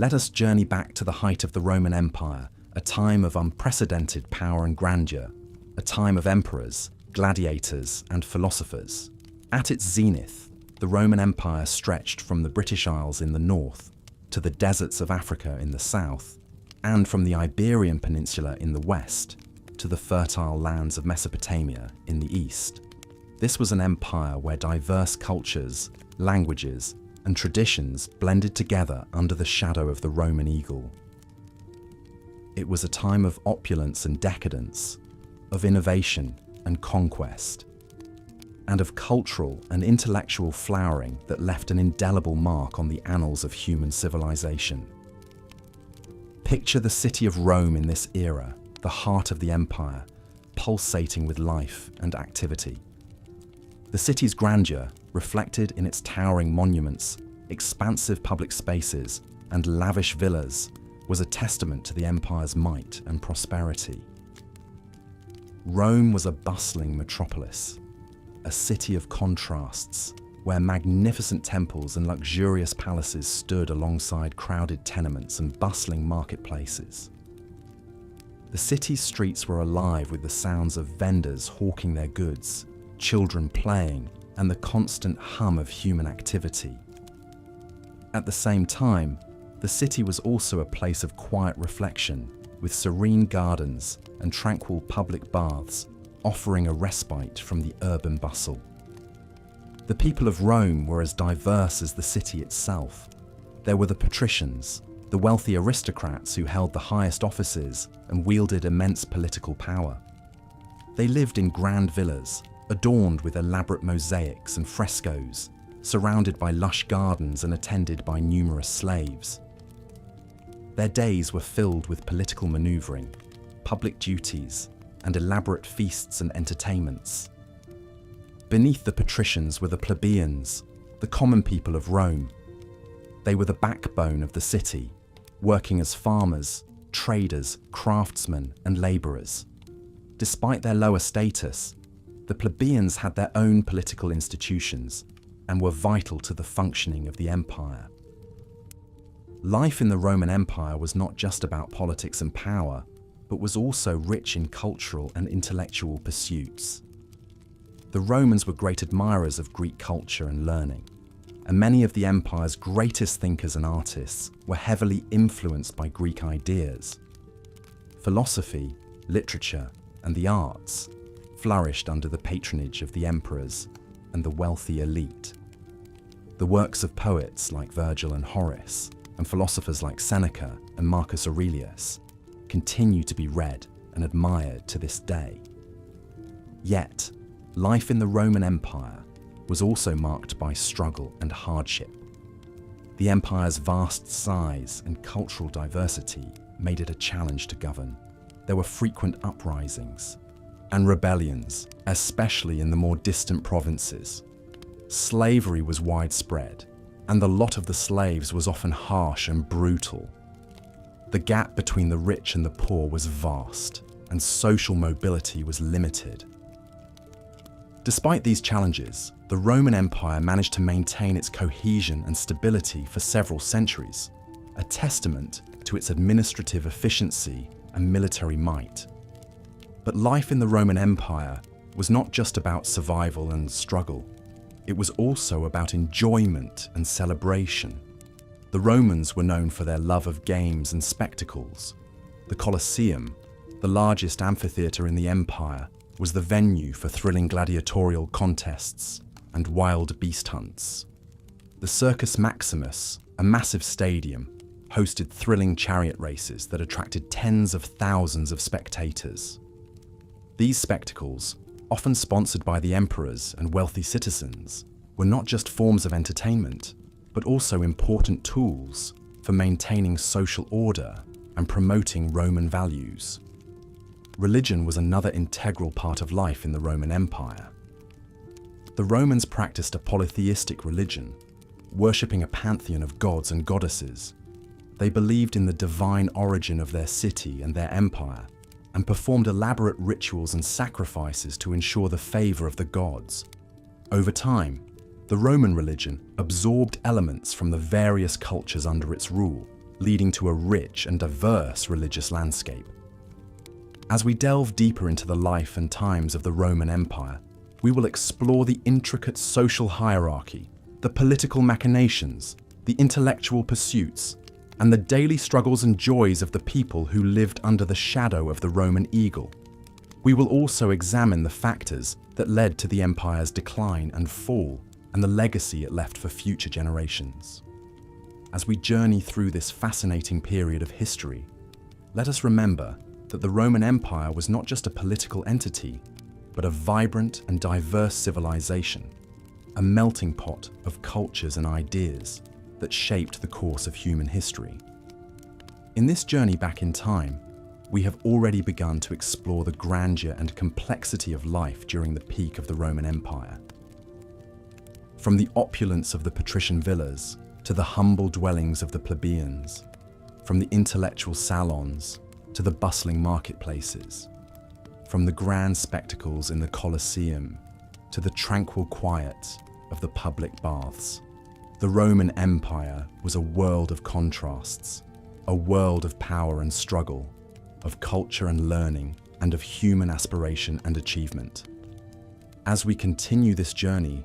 Let us journey back to the height of the Roman Empire, a time of unprecedented power and grandeur, a time of emperors, gladiators, and philosophers. At its zenith, the Roman Empire stretched from the British Isles in the north to the deserts of Africa in the south, and from the Iberian Peninsula in the west to the fertile lands of Mesopotamia in the east. This was an empire where diverse cultures, languages, and traditions blended together under the shadow of the Roman eagle. It was a time of opulence and decadence, of innovation and conquest, and of cultural and intellectual flowering that left an indelible mark on the annals of human civilization. Picture the city of Rome in this era, the heart of the empire, pulsating with life and activity. The city's grandeur, reflected in its towering monuments, expansive public spaces, and lavish villas, was a testament to the empire's might and prosperity. Rome was a bustling metropolis, a city of contrasts, where magnificent temples and luxurious palaces stood alongside crowded tenements and bustling marketplaces. The city's streets were alive with the sounds of vendors hawking their goods, children playing, and the constant hum of human activity. At the same time, the city was also a place of quiet reflection, with serene gardens and tranquil public baths offering a respite from the urban bustle. The people of Rome were as diverse as the city itself. There were the patricians, the wealthy aristocrats who held the highest offices and wielded immense political power. They lived in grand villas, adorned with elaborate mosaics and frescoes, surrounded by lush gardens and attended by numerous slaves. Their days were filled with political maneuvering, public duties, and elaborate feasts and entertainments. Beneath the patricians were the plebeians, the common people of Rome. They were the backbone of the city, working as farmers, traders, craftsmen, and laborers. Despite their lower status, the plebeians had their own political institutions and were vital to the functioning of the empire. Life in the Roman Empire was not just about politics and power, but was also rich in cultural and intellectual pursuits. The Romans were great admirers of Greek culture and learning, and many of the empire's greatest thinkers and artists were heavily influenced by Greek ideas. Philosophy, literature, and the arts flourished under the patronage of the emperors and the wealthy elite. The works of poets like Virgil and Horace, and philosophers like Seneca and Marcus Aurelius, continue to be read and admired to this day. Yet, life in the Roman Empire was also marked by struggle and hardship. The empire's vast size and cultural diversity made it a challenge to govern. There were frequent uprisings and rebellions, especially in the more distant provinces. Slavery was widespread, and the lot of the slaves was often harsh and brutal. The gap between the rich and the poor was vast, and social mobility was limited. Despite these challenges, the Roman Empire managed to maintain its cohesion and stability for several centuries, a testament to its administrative efficiency and military might. But life in the Roman Empire was not just about survival and struggle. It was also about enjoyment and celebration. The Romans were known for their love of games and spectacles. The Colosseum, the largest amphitheatre in the empire, was the venue for thrilling gladiatorial contests and wild beast hunts. The Circus Maximus, a massive stadium, hosted thrilling chariot races that attracted tens of thousands of spectators. These spectacles, often sponsored by the emperors and wealthy citizens, were not just forms of entertainment, but also important tools for maintaining social order and promoting Roman values. Religion was another integral part of life in the Roman Empire. The Romans practiced a polytheistic religion, worshipping a pantheon of gods and goddesses. They believed in the divine origin of their city and their empire, and performed elaborate rituals and sacrifices to ensure the favor of the gods. Over time, the Roman religion absorbed elements from the various cultures under its rule, leading to a rich and diverse religious landscape. As we delve deeper into the life and times of the Roman Empire, we will explore the intricate social hierarchy, the political machinations, the intellectual pursuits, and the daily struggles and joys of the people who lived under the shadow of the Roman eagle. We will also examine the factors that led to the empire's decline and fall, and the legacy it left for future generations. As we journey through this fascinating period of history, let us remember that the Roman Empire was not just a political entity, but a vibrant and diverse civilization, a melting pot of cultures and ideas that shaped the course of human history. In this journey back in time, we have already begun to explore the grandeur and complexity of life during the peak of the Roman Empire. From the opulence of the patrician villas to the humble dwellings of the plebeians, from the intellectual salons to the bustling marketplaces, from the grand spectacles in the Colosseum to the tranquil quiet of the public baths, the Roman Empire was a world of contrasts, a world of power and struggle, of culture and learning, and of human aspiration and achievement. As we continue this journey,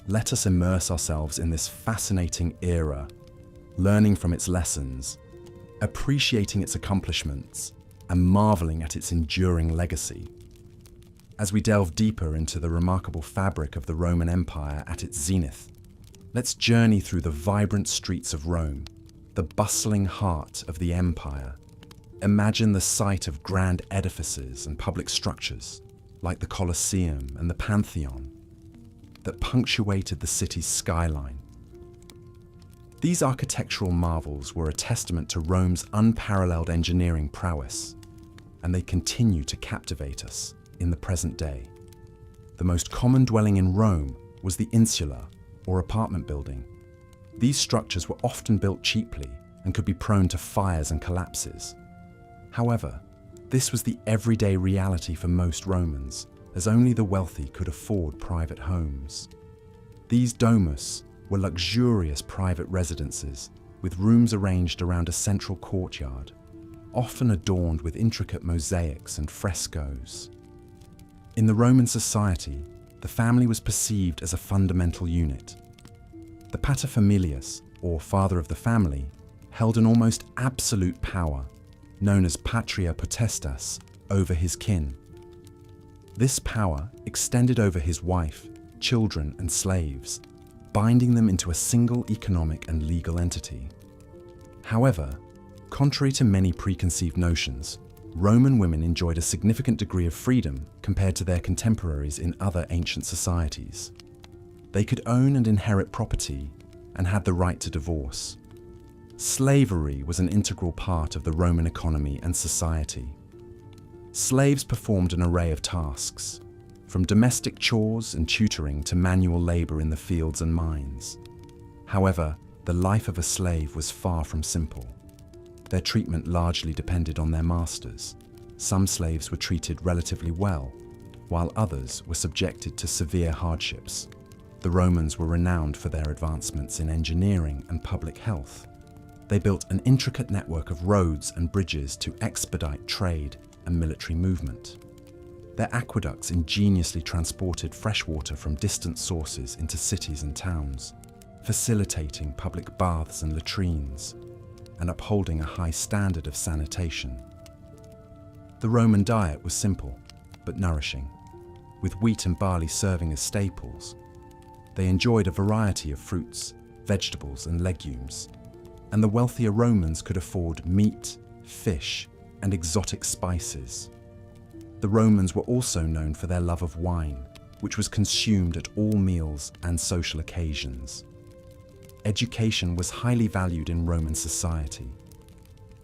let us immerse ourselves in this fascinating era, learning from its lessons, appreciating its accomplishments, and marveling at its enduring legacy. As we delve deeper into the remarkable fabric of the Roman Empire at its zenith, let's journey through the vibrant streets of Rome, the bustling heart of the empire. Imagine the sight of grand edifices and public structures, like the Colosseum and the Pantheon, that punctuated the city's skyline. These architectural marvels were a testament to Rome's unparalleled engineering prowess, and they continue to captivate us in the present day. The most common dwelling in Rome was the insula, or apartment building. These structures were often built cheaply and could be prone to fires and collapses. However, this was the everyday reality for most Romans, as only the wealthy could afford private homes. These domus were luxurious private residences with rooms arranged around a central courtyard, often adorned with intricate mosaics and frescoes. In the Roman society, the family was perceived as a fundamental unit. The paterfamilias, or father of the family, held an almost absolute power, known as patria potestas, over his kin. This power extended over his wife, children, and slaves, binding them into a single economic and legal entity. However, contrary to many preconceived notions, Roman women enjoyed a significant degree of freedom compared to their contemporaries in other ancient societies. They could own and inherit property and had the right to divorce. Slavery was an integral part of the Roman economy and society. Slaves performed an array of tasks, from domestic chores and tutoring to manual labor in the fields and mines. However, the life of a slave was far from simple. Their treatment largely depended on their masters. Some slaves were treated relatively well, while others were subjected to severe hardships. The Romans were renowned for their advancements in engineering and public health. They built an intricate network of roads and bridges to expedite trade and military movement. Their aqueducts ingeniously transported fresh water from distant sources into cities and towns, facilitating public baths and latrines, and upholding a high standard of sanitation. The Roman diet was simple, but nourishing, with wheat and barley serving as staples. They enjoyed a variety of fruits, vegetables, and legumes, and the wealthier Romans could afford meat, fish, and exotic spices. The Romans were also known for their love of wine, which was consumed at all meals and social occasions. Education was highly valued in Roman society.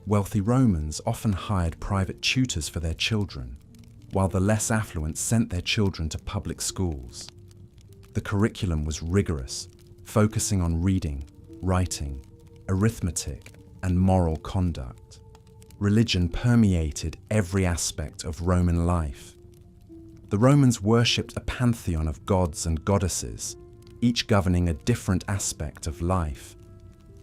Wealthy Romans often hired private tutors for their children, while the less affluent sent their children to public schools. The curriculum was rigorous, focusing on reading, writing, arithmetic, and moral conduct. Religion permeated every aspect of Roman life. The Romans worshipped a pantheon of gods and goddesses, each governing a different aspect of life.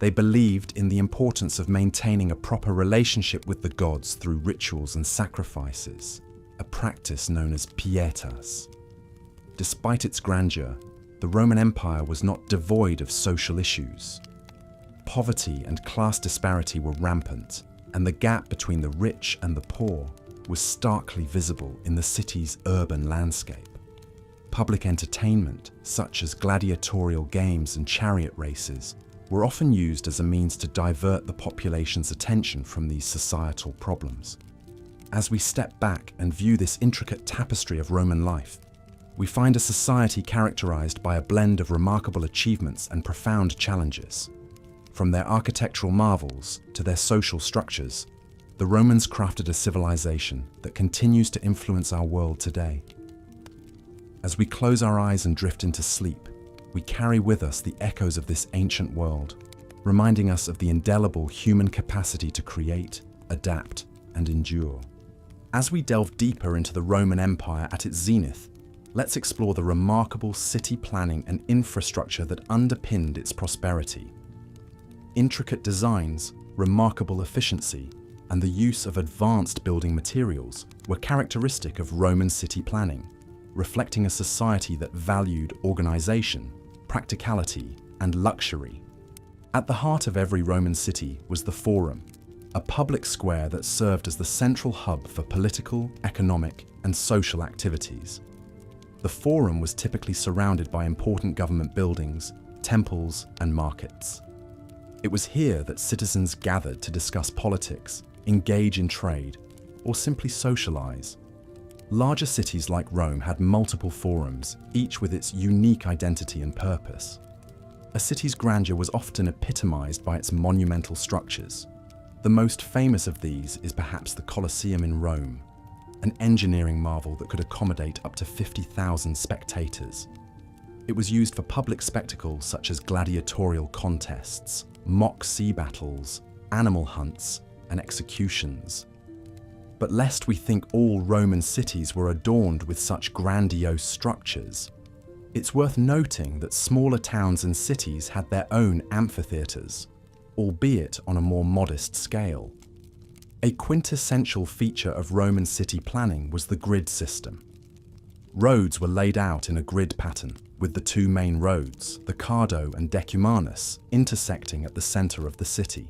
They believed in the importance of maintaining a proper relationship with the gods through rituals and sacrifices, a practice known as pietas. Despite its grandeur, the Roman Empire was not devoid of social issues. Poverty and class disparity were rampant, and the gap between the rich and the poor was starkly visible in the city's urban landscape. Public entertainment, such as gladiatorial games and chariot races, were often used as a means to divert the population's attention from these societal problems. As we step back and view this intricate tapestry of Roman life, we find a society characterized by a blend of remarkable achievements and profound challenges. From their architectural marvels to their social structures, the Romans crafted a civilization that continues to influence our world today. As we close our eyes and drift into sleep, we carry with us the echoes of this ancient world, reminding us of the indelible human capacity to create, adapt, and endure. As we delve deeper into the Roman Empire at its zenith, let's explore the remarkable city planning and infrastructure that underpinned its prosperity. Intricate designs, remarkable efficiency, and the use of advanced building materials were characteristic of Roman city planning, reflecting a society that valued organization, practicality, and luxury. At the heart of every Roman city was the Forum, a public square that served as the central hub for political, economic, and social activities. The Forum was typically surrounded by important government buildings, temples, and markets. It was here that citizens gathered to discuss politics, engage in trade, or simply socialize. Larger cities like Rome had multiple forums, each with its unique identity and purpose. A city's grandeur was often epitomized by its monumental structures. The most famous of these is perhaps the Colosseum in Rome, an engineering marvel that could accommodate up to 50,000 spectators. It was used for public spectacles such as gladiatorial contests, mock sea battles, animal hunts, and executions. But lest we think all Roman cities were adorned with such grandiose structures, it's worth noting that smaller towns and cities had their own amphitheatres, albeit on a more modest scale. A quintessential feature of Roman city planning was the grid system. Roads were laid out in a grid pattern, with the two main roads, the Cardo and Decumanus, intersecting at the centre of the city.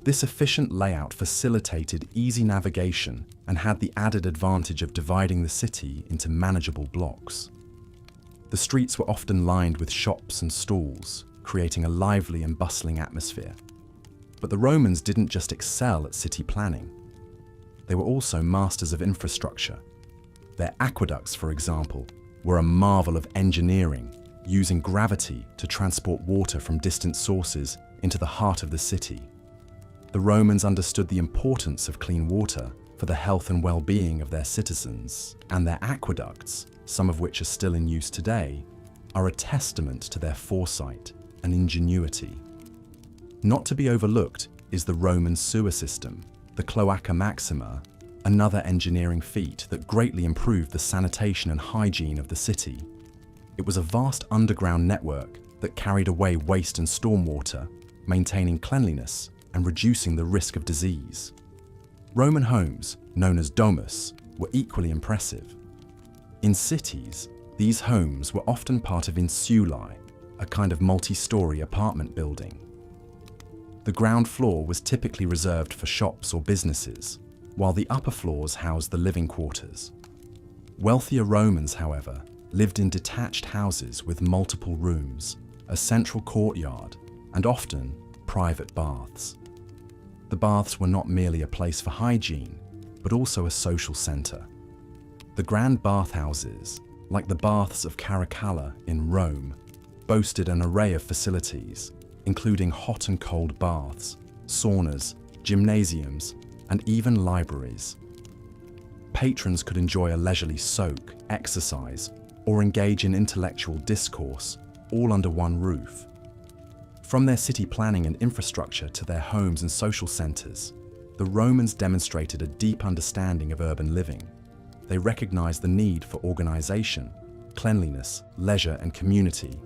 This efficient layout facilitated easy navigation and had the added advantage of dividing the city into manageable blocks. The streets were often lined with shops and stalls, creating a lively and bustling atmosphere. But the Romans didn't just excel at city planning. They were also masters of infrastructure. Their aqueducts, for example, were a marvel of engineering, using gravity to transport water from distant sources into the heart of the city. The Romans understood the importance of clean water for the health and well-being of their citizens, and their aqueducts, some of which are still in use today, are a testament to their foresight and ingenuity. Not to be overlooked is the Roman sewer system, the Cloaca Maxima, another engineering feat that greatly improved the sanitation and hygiene of the city. It was a vast underground network that carried away waste and stormwater, maintaining cleanliness and reducing the risk of disease. Roman homes, known as domus, were equally impressive. In cities, these homes were often part of insulae, a kind of multi-story apartment building. The ground floor was typically reserved for shops or businesses, while the upper floors housed the living quarters. Wealthier Romans, however, lived in detached houses with multiple rooms, a central courtyard, and often private baths. The baths were not merely a place for hygiene, but also a social centre. The grand bathhouses, like the baths of Caracalla in Rome, boasted an array of facilities, including hot and cold baths, saunas, gymnasiums, and even libraries. Patrons could enjoy a leisurely soak, exercise, or engage in intellectual discourse, all under one roof. From their city planning and infrastructure to their homes and social centres, the Romans demonstrated a deep understanding of urban living. They recognized the need for organization, cleanliness, leisure, and community,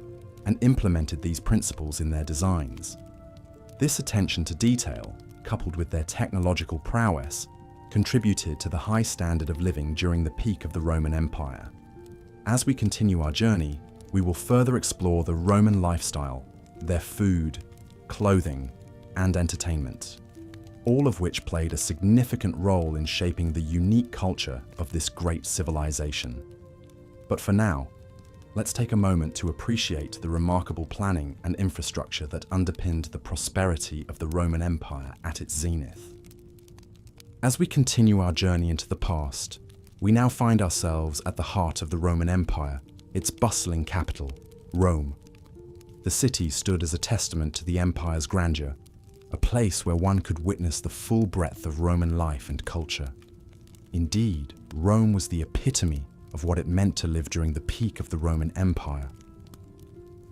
and implemented these principles in their designs. This attention to detail, coupled with their technological prowess, contributed to the high standard of living during the peak of the Roman Empire. As we continue our journey, we will further explore the Roman lifestyle, their food, clothing, and entertainment, all of which played a significant role in shaping the unique culture of this great civilization. But for now, let's take a moment to appreciate the remarkable planning and infrastructure that underpinned the prosperity of the Roman Empire at its zenith. As we continue our journey into the past, we now find ourselves at the heart of the Roman Empire, its bustling capital, Rome. The city stood as a testament to the empire's grandeur, a place where one could witness the full breadth of Roman life and culture. Indeed, Rome was the epitome of what it meant to live during the peak of the Roman Empire.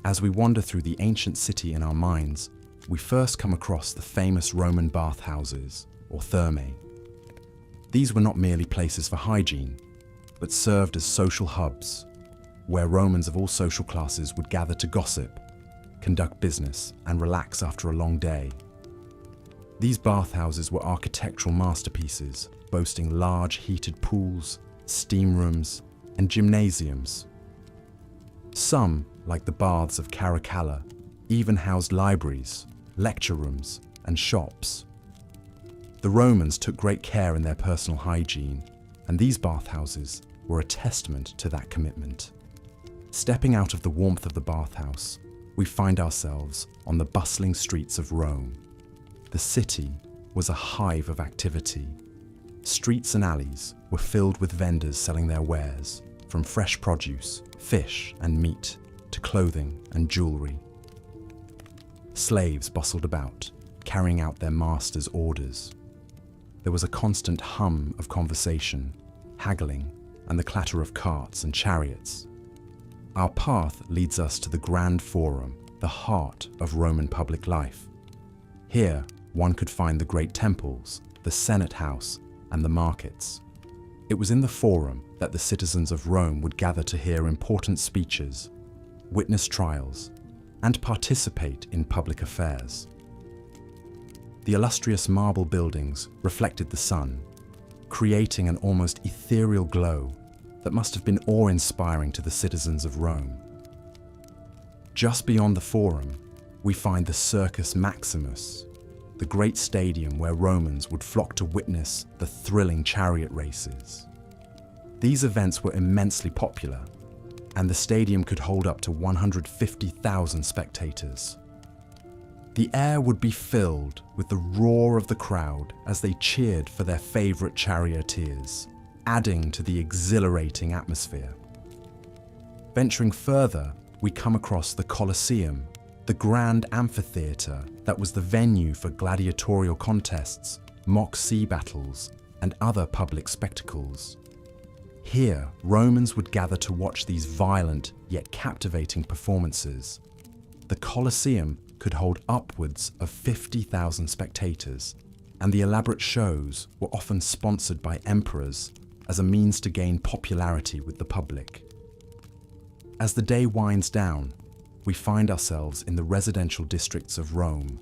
As we wander through the ancient city in our minds, we first come across the famous Roman bathhouses, or thermae. These were not merely places for hygiene, but served as social hubs, where Romans of all social classes would gather to gossip, conduct business, and relax after a long day. These bathhouses were architectural masterpieces, boasting large heated pools, steam rooms, and gymnasiums. Some, like the baths of Caracalla, even housed libraries, lecture rooms, and shops. The Romans took great care in their personal hygiene, and these bathhouses were a testament to that commitment. Stepping out of the warmth of the bathhouse, we find ourselves on the bustling streets of Rome. The city was a hive of activity. Streets and alleys were filled with vendors selling their wares, from fresh produce, fish and meat, to clothing and jewelry. Slaves bustled about, carrying out their masters' orders. There was a constant hum of conversation, haggling, and the clatter of carts and chariots. Our path leads us to the Grand Forum, the heart of Roman public life. Here, one could find the great temples, the Senate House, and the markets. It was in the Forum that the citizens of Rome would gather to hear important speeches, witness trials, and participate in public affairs. The illustrious marble buildings reflected the sun, creating an almost ethereal glow that must have been awe-inspiring to the citizens of Rome. Just beyond the Forum, we find the Circus Maximus, the great stadium where Romans would flock to witness the thrilling chariot races. These events were immensely popular, and the stadium could hold up to 150,000 spectators. The air would be filled with the roar of the crowd as they cheered for their favorite charioteers, adding to the exhilarating atmosphere. Venturing further, we come across the Colosseum, the grand amphitheatre that was the venue for gladiatorial contests, mock sea battles, and other public spectacles. Here, Romans would gather to watch these violent yet captivating performances. The Colosseum could hold upwards of 50,000 spectators, and the elaborate shows were often sponsored by emperors as a means to gain popularity with the public. As the day winds down, we find ourselves in the residential districts of Rome.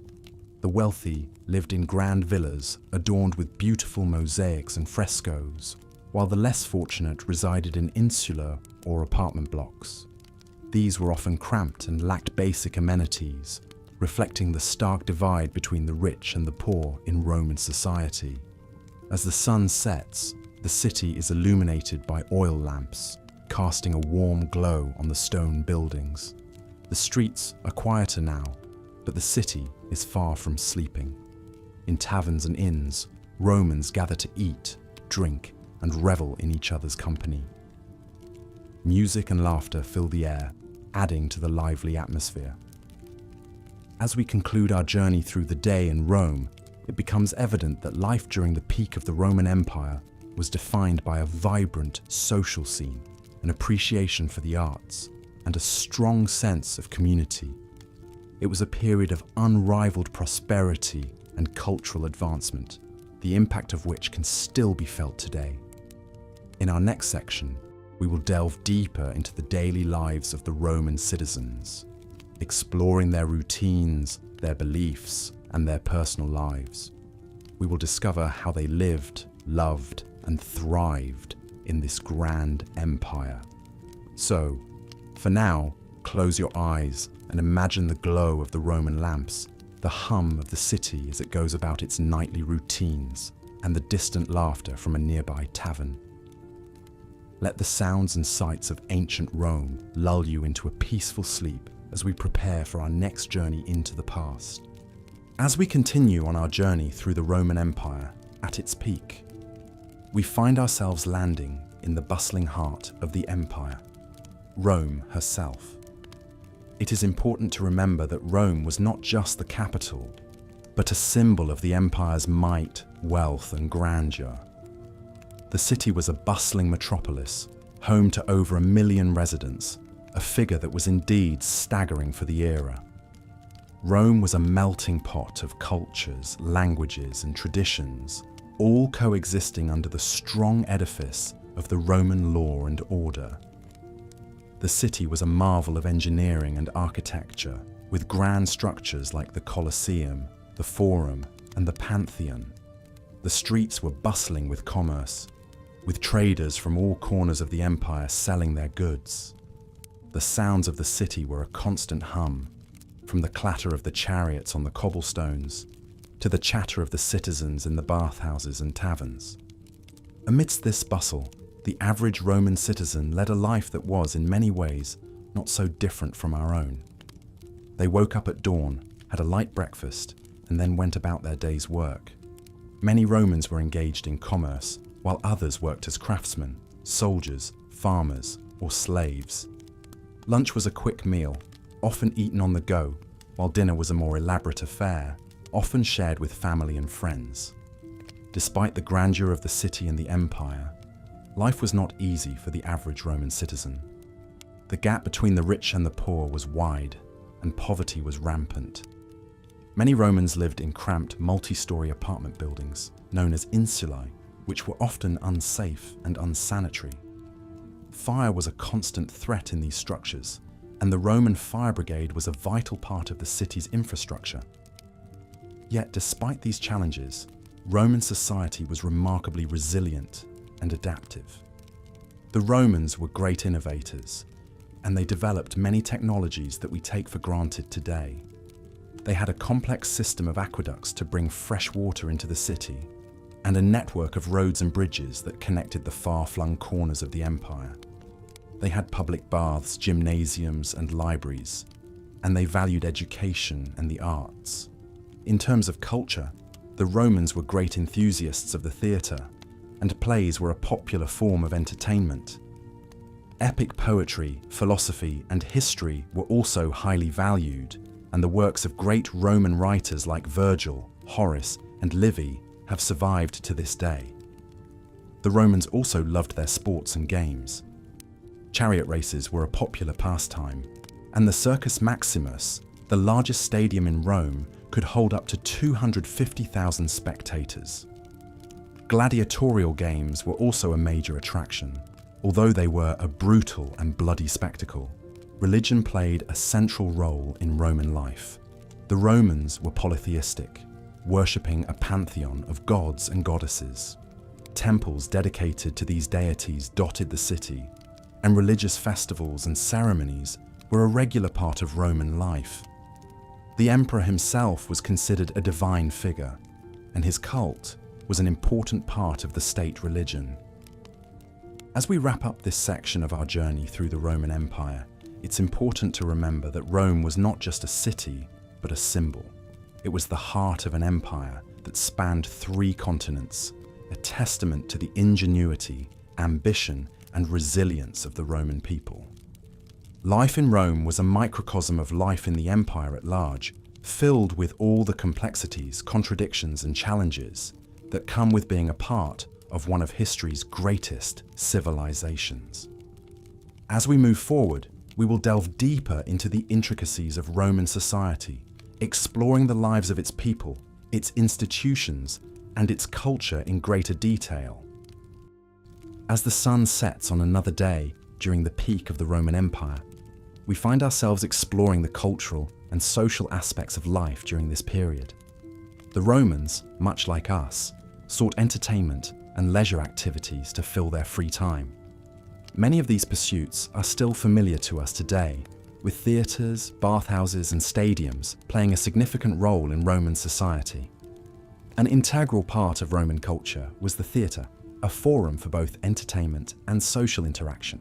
The wealthy lived in grand villas adorned with beautiful mosaics and frescoes, while the less fortunate resided in insulae or apartment blocks. These were often cramped and lacked basic amenities, reflecting the stark divide between the rich and the poor in Roman society. As the sun sets, the city is illuminated by oil lamps, casting a warm glow on the stone buildings. The streets are quieter now, but the city is far from sleeping. In taverns and inns, Romans gather to eat, drink, and revel in each other's company. Music and laughter fill the air, adding to the lively atmosphere. As we conclude our journey through the day in Rome, it becomes evident that life during the peak of the Roman Empire was defined by a vibrant social scene, an appreciation for the arts, and a strong sense of community. It was a period of unrivaled prosperity and cultural advancement, the impact of which can still be felt today. In our next section, we will delve deeper into the daily lives of the Roman citizens, exploring their routines, their beliefs, and their personal lives. We will discover how they lived, loved, and thrived in this grand empire. So, for now, close your eyes and imagine the glow of the Roman lamps, the hum of the city as it goes about its nightly routines, and the distant laughter from a nearby tavern. Let the sounds and sights of ancient Rome lull you into a peaceful sleep as we prepare for our next journey into the past. As we continue on our journey through the Roman Empire at its peak, we find ourselves landing in the bustling heart of the empire, Rome herself. It is important to remember that Rome was not just the capital, but a symbol of the empire's might, wealth, and grandeur. The city was a bustling metropolis, home to over 1 million residents, a figure that was indeed staggering for the era. Rome was a melting pot of cultures, languages, and traditions, all coexisting under the strong edifice of the Roman law and order. The city was a marvel of engineering and architecture, with grand structures like the Colosseum, the Forum, and the Pantheon. The streets were bustling with commerce, with traders from all corners of the empire selling their goods. The sounds of the city were a constant hum, from the clatter of the chariots on the cobblestones to the chatter of the citizens in the bathhouses and taverns. Amidst this bustle, the average Roman citizen led a life that was, in many ways, not so different from our own. They woke up at dawn, had a light breakfast, and then went about their day's work. Many Romans were engaged in commerce, while others worked as craftsmen, soldiers, farmers, or slaves. Lunch was a quick meal, often eaten on the go, while dinner was a more elaborate affair, often shared with family and friends. Despite the grandeur of the city and the empire, life was not easy for the average Roman citizen. The gap between the rich and the poor was wide, and poverty was rampant. Many Romans lived in cramped, multi-story apartment buildings, known as insulae, which were often unsafe and unsanitary. Fire was a constant threat in these structures, and the Roman fire brigade was a vital part of the city's infrastructure. Yet, despite these challenges, Roman society was remarkably resilient and adaptive. The Romans were great innovators, and they developed many technologies that we take for granted today. They had a complex system of aqueducts to bring fresh water into the city, and a network of roads and bridges that connected the far-flung corners of the empire. They had public baths, gymnasiums, and libraries, and they valued education and the arts. In terms of culture, the Romans were great enthusiasts of the theatre, and plays were a popular form of entertainment. Epic poetry, philosophy, and history were also highly valued, and the works of great Roman writers like Virgil, Horace, and Livy have survived to this day. The Romans also loved their sports and games. Chariot races were a popular pastime, and the Circus Maximus, the largest stadium in Rome, could hold up to 250,000 spectators. Gladiatorial games were also a major attraction. Although they were a brutal and bloody spectacle, religion played a central role in Roman life. The Romans were polytheistic, worshipping a pantheon of gods and goddesses. Temples dedicated to these deities dotted the city, and religious festivals and ceremonies were a regular part of Roman life. The emperor himself was considered a divine figure, and his cult was an important part of the state religion. As we wrap up this section of our journey through the Roman Empire, it's important to remember that Rome was not just a city, but a symbol. It was the heart of an empire that spanned 3 continents, a testament to the ingenuity, ambition, and resilience of the Roman people. Life in Rome was a microcosm of life in the empire at large, filled with all the complexities, contradictions, and challenges that come with being a part of one of history's greatest civilizations. As we move forward, we will delve deeper into the intricacies of Roman society, exploring the lives of its people, its institutions, and its culture in greater detail. As the sun sets on another day during the peak of the Roman Empire, we find ourselves exploring the cultural and social aspects of life during this period. The Romans, much like us, sought entertainment and leisure activities to fill their free time. Many of these pursuits are still familiar to us today, with theatres, bathhouses and stadiums playing a significant role in Roman society. An integral part of Roman culture was the theatre, a forum for both entertainment and social interaction.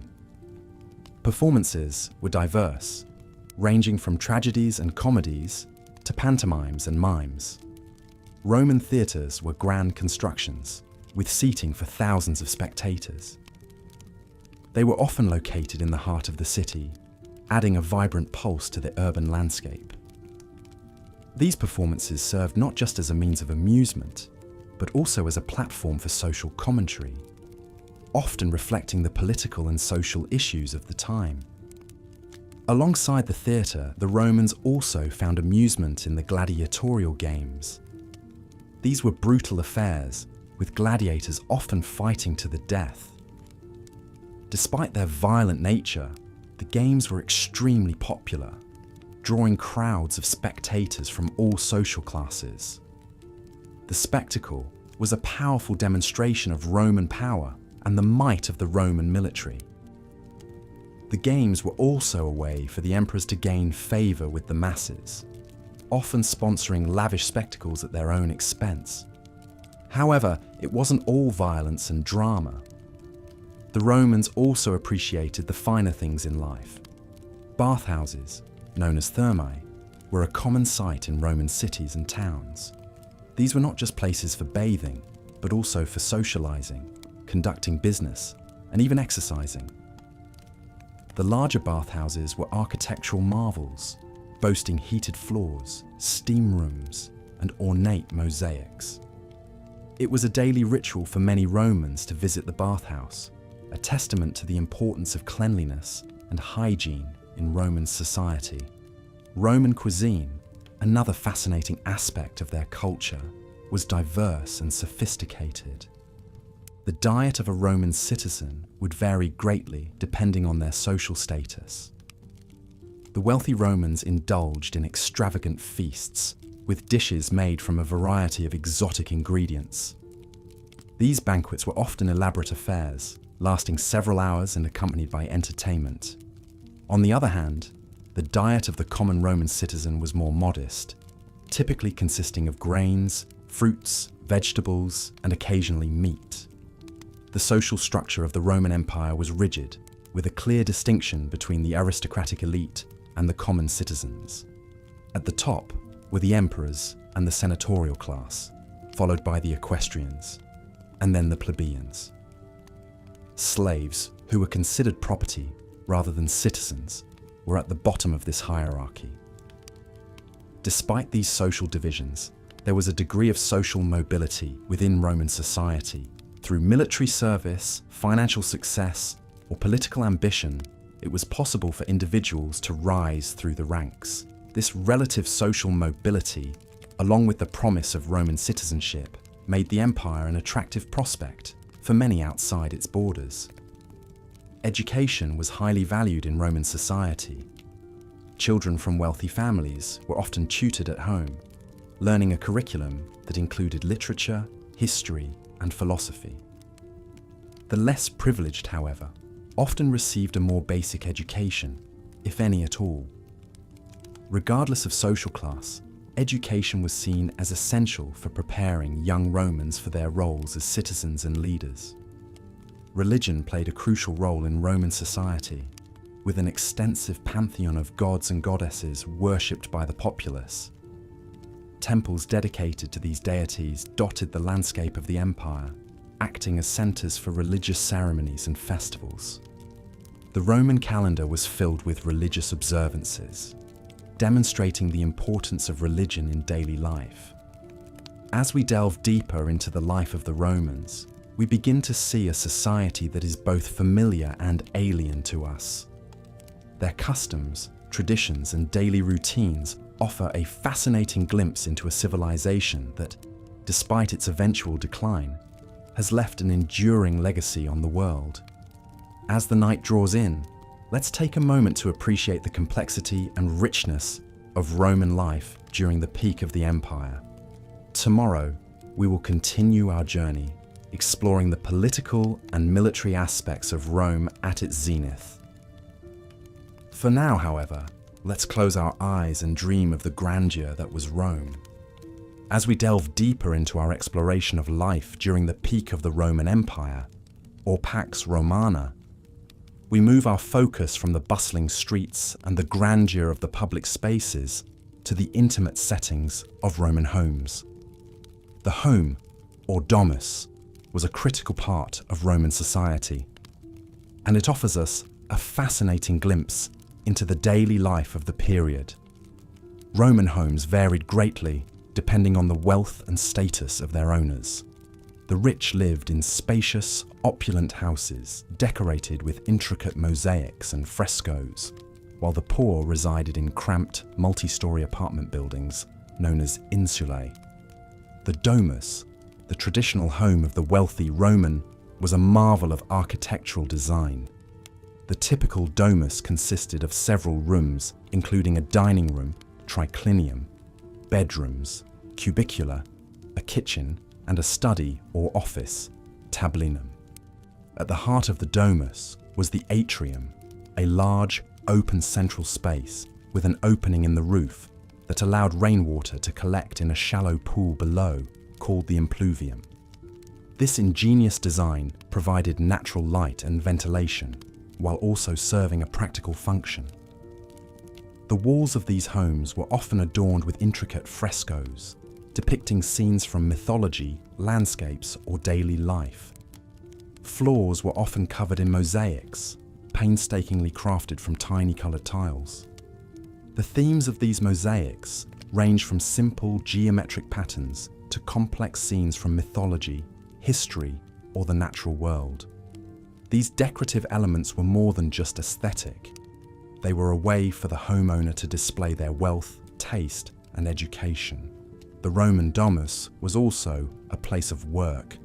Performances were diverse, ranging from tragedies and comedies to pantomimes and mimes. Roman theatres were grand constructions, with seating for thousands of spectators. They were often located in the heart of the city, adding a vibrant pulse to the urban landscape. These performances served not just as a means of amusement, but also as a platform for social commentary, often reflecting the political and social issues of the time. Alongside the theatre, the Romans also found amusement in the gladiatorial games. These were brutal affairs, with gladiators often fighting to the death. Despite their violent nature, the games were extremely popular, drawing crowds of spectators from all social classes. The spectacle was a powerful demonstration of Roman power and the might of the Roman military. The games were also a way for the emperors to gain favour with the masses, often sponsoring lavish spectacles at their own expense. However, it wasn't all violence and drama. The Romans also appreciated the finer things in life. Bathhouses, known as thermae, were a common sight in Roman cities and towns. These were not just places for bathing, but also for socializing, conducting business, and even exercising. The larger bathhouses were architectural marvels, boasting heated floors, steam rooms, and ornate mosaics. It was a daily ritual for many Romans to visit the bathhouse, a testament to the importance of cleanliness and hygiene in Roman society. Roman cuisine, another fascinating aspect of their culture, was diverse and sophisticated. The diet of a Roman citizen would vary greatly depending on their social status. The wealthy Romans indulged in extravagant feasts, with dishes made from a variety of exotic ingredients. These banquets were often elaborate affairs, lasting several hours and accompanied by entertainment. On the other hand, the diet of the common Roman citizen was more modest, typically consisting of grains, fruits, vegetables, and occasionally meat. The social structure of the Roman Empire was rigid, with a clear distinction between the aristocratic elite and the common citizens. At the top were the emperors and the senatorial class, followed by the equestrians, and then the plebeians. Slaves, who were considered property rather than citizens, were at the bottom of this hierarchy. Despite these social divisions, there was a degree of social mobility within Roman society. Through military service, financial success, or political ambition, it was possible for individuals to rise through the ranks. This relative social mobility, along with the promise of Roman citizenship, made the empire an attractive prospect for many outside its borders. Education was highly valued in Roman society. Children from wealthy families were often tutored at home, learning a curriculum that included literature, history, and philosophy. The less privileged, however, often received a more basic education, if any at all. Regardless of social class, education was seen as essential for preparing young Romans for their roles as citizens and leaders. Religion played a crucial role in Roman society, with an extensive pantheon of gods and goddesses worshipped by the populace. Temples dedicated to these deities dotted the landscape of the empire, acting as centers for religious ceremonies and festivals. The Roman calendar was filled with religious observances, demonstrating the importance of religion in daily life. As we delve deeper into the life of the Romans, we begin to see a society that is both familiar and alien to us. Their customs, traditions, and daily routines offer a fascinating glimpse into a civilization that, despite its eventual decline, has left an enduring legacy on the world. As the night draws in, let's take a moment to appreciate the complexity and richness of Roman life during the peak of the empire. Tomorrow, we will continue our journey, exploring the political and military aspects of Rome at its zenith. For now, however, let's close our eyes and dream of the grandeur that was Rome. As we delve deeper into our exploration of life during the peak of the Roman Empire, or Pax Romana, we move our focus from the bustling streets and the grandeur of the public spaces to the intimate settings of Roman homes. The home, or domus, was a critical part of Roman society, and it offers us a fascinating glimpse into the daily life of the period. Roman homes varied greatly depending on the wealth and status of their owners. The rich lived in spacious, opulent houses decorated with intricate mosaics and frescoes, while the poor resided in cramped, multi-story apartment buildings known as insulae. The domus, the traditional home of the wealthy Roman, was a marvel of architectural design. The typical domus consisted of several rooms, including a dining room, triclinium, bedrooms, cubicula, a kitchen, and a study or office, tablinum. At the heart of the domus was the atrium, a large, open central space with an opening in the roof that allowed rainwater to collect in a shallow pool below, called the impluvium. This ingenious design provided natural light and ventilation, while also serving a practical function. The walls of these homes were often adorned with intricate frescoes, depicting scenes from mythology, landscapes, or daily life. Floors were often covered in mosaics, painstakingly crafted from tiny coloured tiles. The themes of these mosaics range from simple geometric patterns to complex scenes from mythology, history, or the natural world. These decorative elements were more than just aesthetic. They were a way for the homeowner to display their wealth, taste, and education. The Roman domus was also a place of work.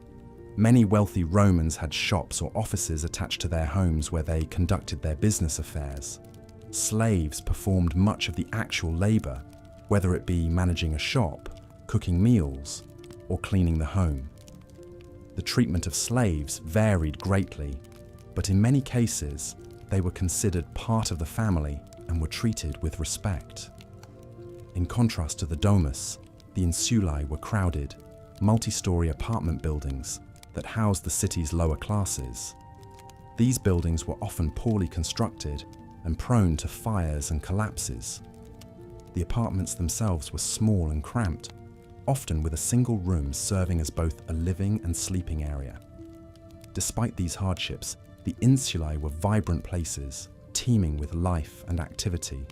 Many wealthy Romans had shops or offices attached to their homes where they conducted their business affairs. Slaves performed much of the actual labour, whether it be managing a shop, cooking meals, or cleaning the home. The treatment of slaves varied greatly, but in many cases, they were considered part of the family and were treated with respect. In contrast to the domus, the insulae were crowded, multi-story apartment buildings that housed the city's lower classes. These buildings were often poorly constructed and prone to fires and collapses. The apartments themselves were small and cramped, often with a single room serving as both a living and sleeping area. Despite these hardships, the insulae were vibrant places, teeming with life and activity.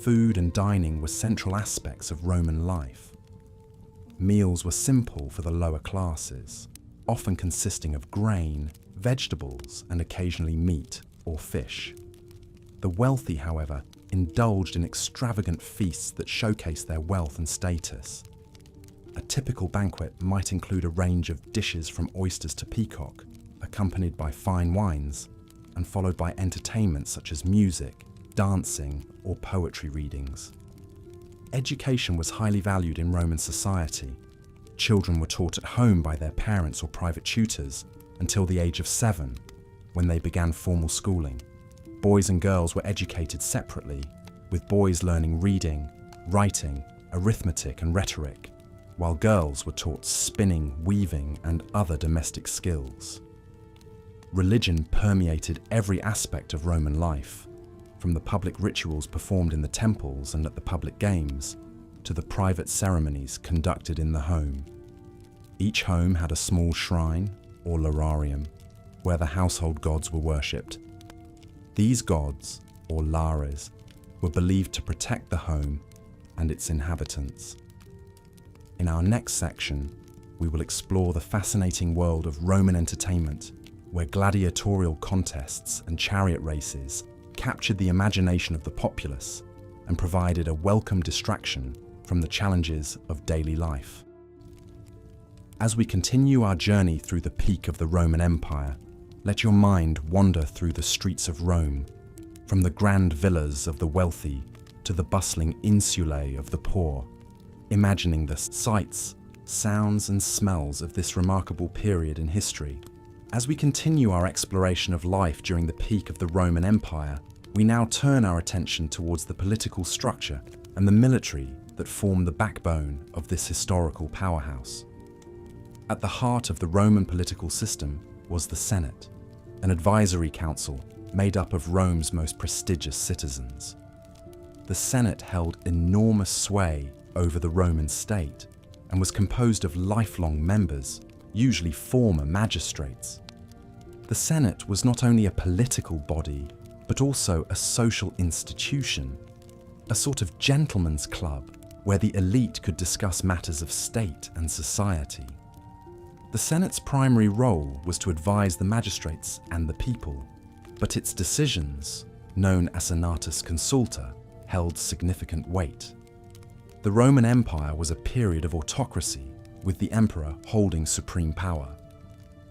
Food and dining were central aspects of Roman life. Meals were simple for the lower classes, often consisting of grain, vegetables, and occasionally meat or fish. The wealthy, however, indulged in extravagant feasts that showcased their wealth and status. A typical banquet might include a range of dishes from oysters to peacock, accompanied by fine wines, and followed by entertainments such as music, dancing, or poetry readings. Education was highly valued in Roman society. Children were taught at home by their parents or private tutors until the age of 7, when they began formal schooling. Boys and girls were educated separately, with boys learning reading, writing, arithmetic, and rhetoric, while girls were taught spinning, weaving, and other domestic skills. Religion permeated every aspect of Roman life, from the public rituals performed in the temples and at the public games, to the private ceremonies conducted in the home. Each home had a small shrine, or lararium, where the household gods were worshipped. These gods, or lares, were believed to protect the home and its inhabitants. In our next section, we will explore the fascinating world of Roman entertainment, where gladiatorial contests and chariot races captured the imagination of the populace and provided a welcome distraction from the challenges of daily life. As we continue our journey through the peak of the Roman Empire, let your mind wander through the streets of Rome, from the grand villas of the wealthy to the bustling insulae of the poor, imagining the sights, sounds and smells of this remarkable period in history. As we continue our exploration of life during the peak of the Roman Empire, we now turn our attention towards the political structure and the military that form the backbone of this historical powerhouse. At the heart of the Roman political system was the Senate, an advisory council made up of Rome's most prestigious citizens. The Senate held enormous sway over the Roman state and was composed of lifelong members, usually former magistrates. The Senate was not only a political body, but also a social institution, a sort of gentleman's club where the elite could discuss matters of state and society. The Senate's primary role was to advise the magistrates and the people, but its decisions, known as senatus consulta, held significant weight. The Roman Empire was a period of autocracy, with the emperor holding supreme power.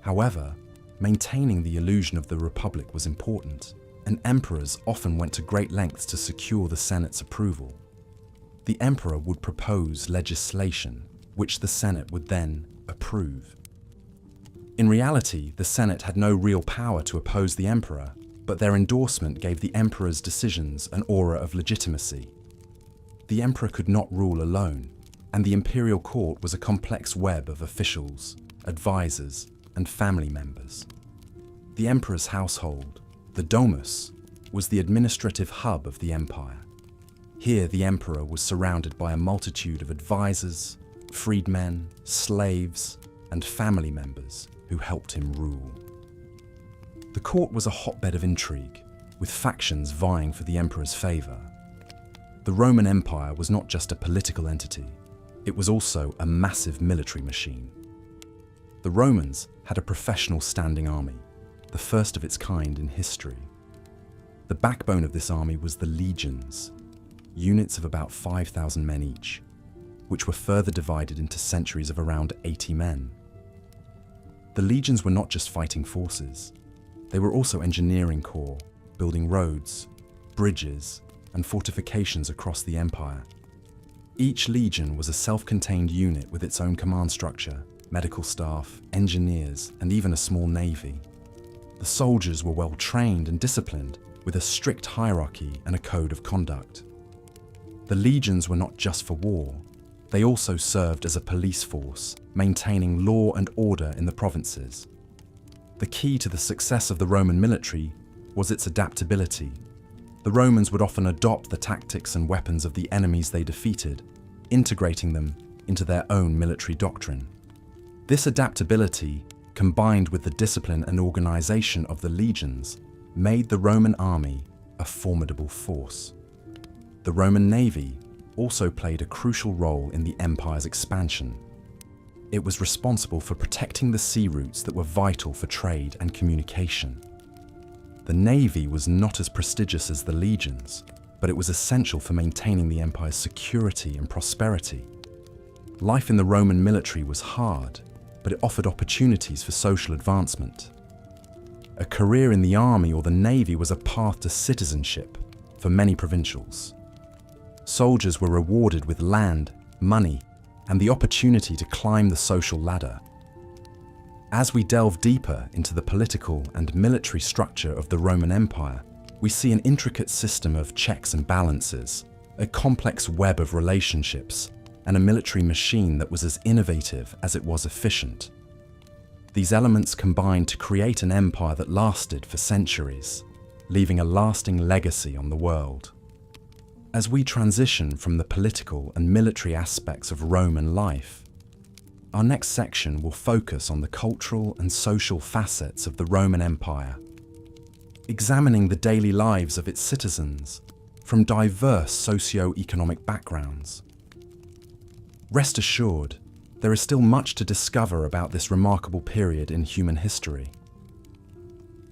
However, maintaining the illusion of the republic was important, and emperors often went to great lengths to secure the Senate's approval. The emperor would propose legislation, which the Senate would then approve. In reality, the Senate had no real power to oppose the emperor, but their endorsement gave the emperor's decisions an aura of legitimacy. The emperor could not rule alone, and the imperial court was a complex web of officials, advisors, and family members. The emperor's household, the domus, was the administrative hub of the empire. Here the emperor was surrounded by a multitude of advisors, freedmen, slaves, and family members who helped him rule. The court was a hotbed of intrigue, with factions vying for the emperor's favor. The Roman Empire was not just a political entity, it was also a massive military machine. The Romans had a professional standing army, the first of its kind in history. The backbone of this army was the legions, units of about 5,000 men each, which were further divided into centuries of around 80 men. The legions were not just fighting forces, they were also engineering corps, building roads, bridges, and fortifications across the empire. Each legion was a self-contained unit with its own command structure, medical staff, engineers, and even a small navy. The soldiers were well trained and disciplined, with a strict hierarchy and a code of conduct. The legions were not just for war, they also served as a police force, maintaining law and order in the provinces. The key to the success of the Roman military was its adaptability. The Romans would often adopt the tactics and weapons of the enemies they defeated, integrating them into their own military doctrine. This adaptability, combined with the discipline and organization of the legions, made the Roman army a formidable force. The Roman navy also played a crucial role in the empire's expansion. It was responsible for protecting the sea routes that were vital for trade and communication. The navy was not as prestigious as the legions, but it was essential for maintaining the empire's security and prosperity. Life in the Roman military was hard, but it offered opportunities for social advancement. A career in the army or the navy was a path to citizenship for many provincials. Soldiers were rewarded with land, money, and the opportunity to climb the social ladder. As we delve deeper into the political and military structure of the Roman Empire, we see an intricate system of checks and balances, a complex web of relationships, and a military machine that was as innovative as it was efficient. These elements combined to create an empire that lasted for centuries, leaving a lasting legacy on the world. As we transition from the political and military aspects of Roman life, our next section will focus on the cultural and social facets of the Roman Empire, examining the daily lives of its citizens from diverse socio-economic backgrounds. Rest assured, there is still much to discover about this remarkable period in human history.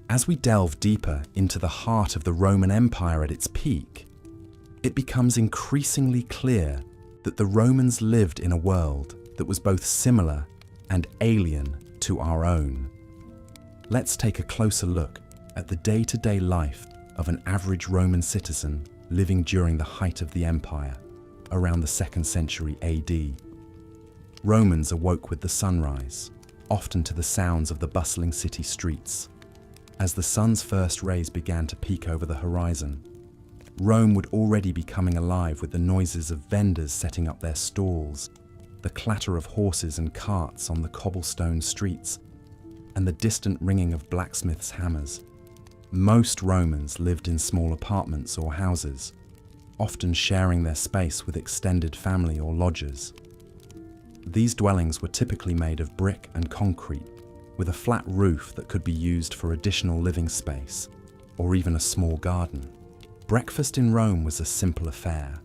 As we delve deeper into the heart of the Roman Empire at its peak, it becomes increasingly clear that the Romans lived in a world that was both similar and alien to our own. Let's take a closer look at the day-to-day life of an average Roman citizen living during the height of the empire, around the 2nd century AD. Romans awoke with the sunrise, often to the sounds of the bustling city streets. As the sun's first rays began to peek over the horizon, Rome would already be coming alive with the noises of vendors setting up their stalls, the clatter of horses and carts on the cobblestone streets, and the distant ringing of blacksmiths' hammers. Most Romans lived in small apartments or houses, often sharing their space with extended family or lodgers. These dwellings were typically made of brick and concrete, with a flat roof that could be used for additional living space, or even a small garden. Breakfast in Rome was a simple affair.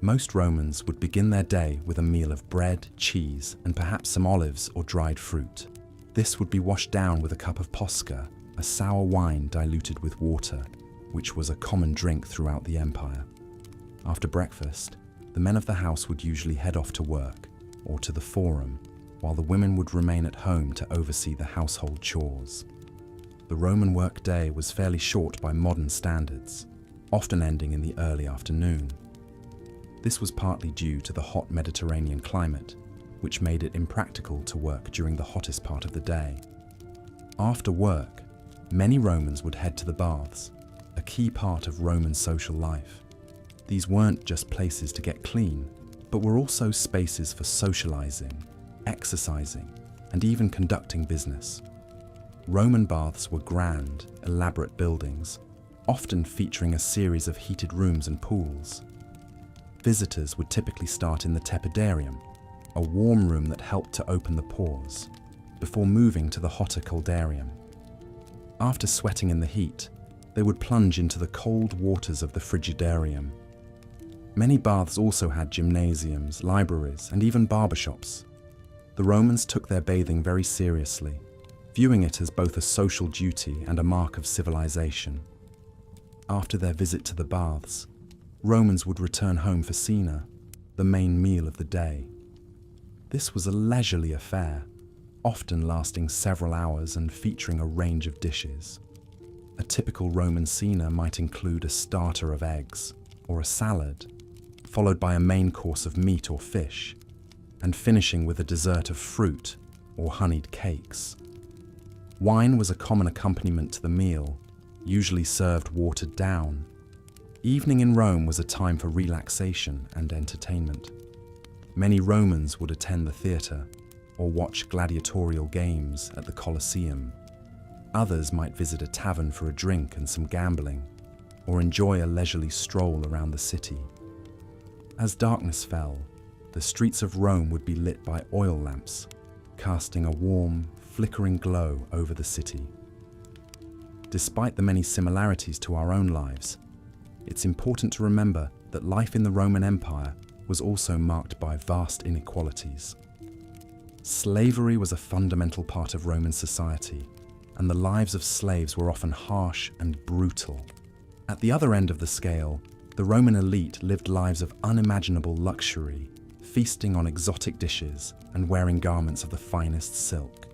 Most Romans would begin their day with a meal of bread, cheese, and perhaps some olives or dried fruit. This would be washed down with a cup of posca, a sour wine diluted with water, which was a common drink throughout the empire. After breakfast, the men of the house would usually head off to work or to the forum, while the women would remain at home to oversee the household chores. The Roman workday was fairly short by modern standards, often ending in the early afternoon. This was partly due to the hot Mediterranean climate, which made it impractical to work during the hottest part of the day. After work, many Romans would head to the baths, a key part of Roman social life. These weren't just places to get clean, but were also spaces for socializing, exercising, and even conducting business. Roman baths were grand, elaborate buildings, often featuring a series of heated rooms and pools. Visitors would typically start in the tepidarium, a warm room that helped to open the pores, before moving to the hotter coldarium. After sweating in the heat, they would plunge into the cold waters of the frigidarium. Many baths also had gymnasiums, libraries, and even barbershops. The Romans took their bathing very seriously, viewing it as both a social duty and a mark of civilization. After their visit to the baths, Romans would return home for cena, the main meal of the day. This was a leisurely affair, often lasting several hours and featuring a range of dishes. A typical Roman cena might include a starter of eggs or a salad, followed by a main course of meat or fish, and finishing with a dessert of fruit or honeyed cakes. Wine was a common accompaniment to the meal, usually served watered down. Evening in Rome was a time for relaxation and entertainment. Many Romans would attend the theatre or watch gladiatorial games at the Colosseum. Others might visit a tavern for a drink and some gambling, or enjoy a leisurely stroll around the city. As darkness fell, the streets of Rome would be lit by oil lamps, casting a warm, flickering glow over the city. Despite the many similarities to our own lives, it's important to remember that life in the Roman Empire was also marked by vast inequalities. Slavery was a fundamental part of Roman society, and the lives of slaves were often harsh and brutal. At the other end of the scale, the Roman elite lived lives of unimaginable luxury, feasting on exotic dishes and wearing garments of the finest silk.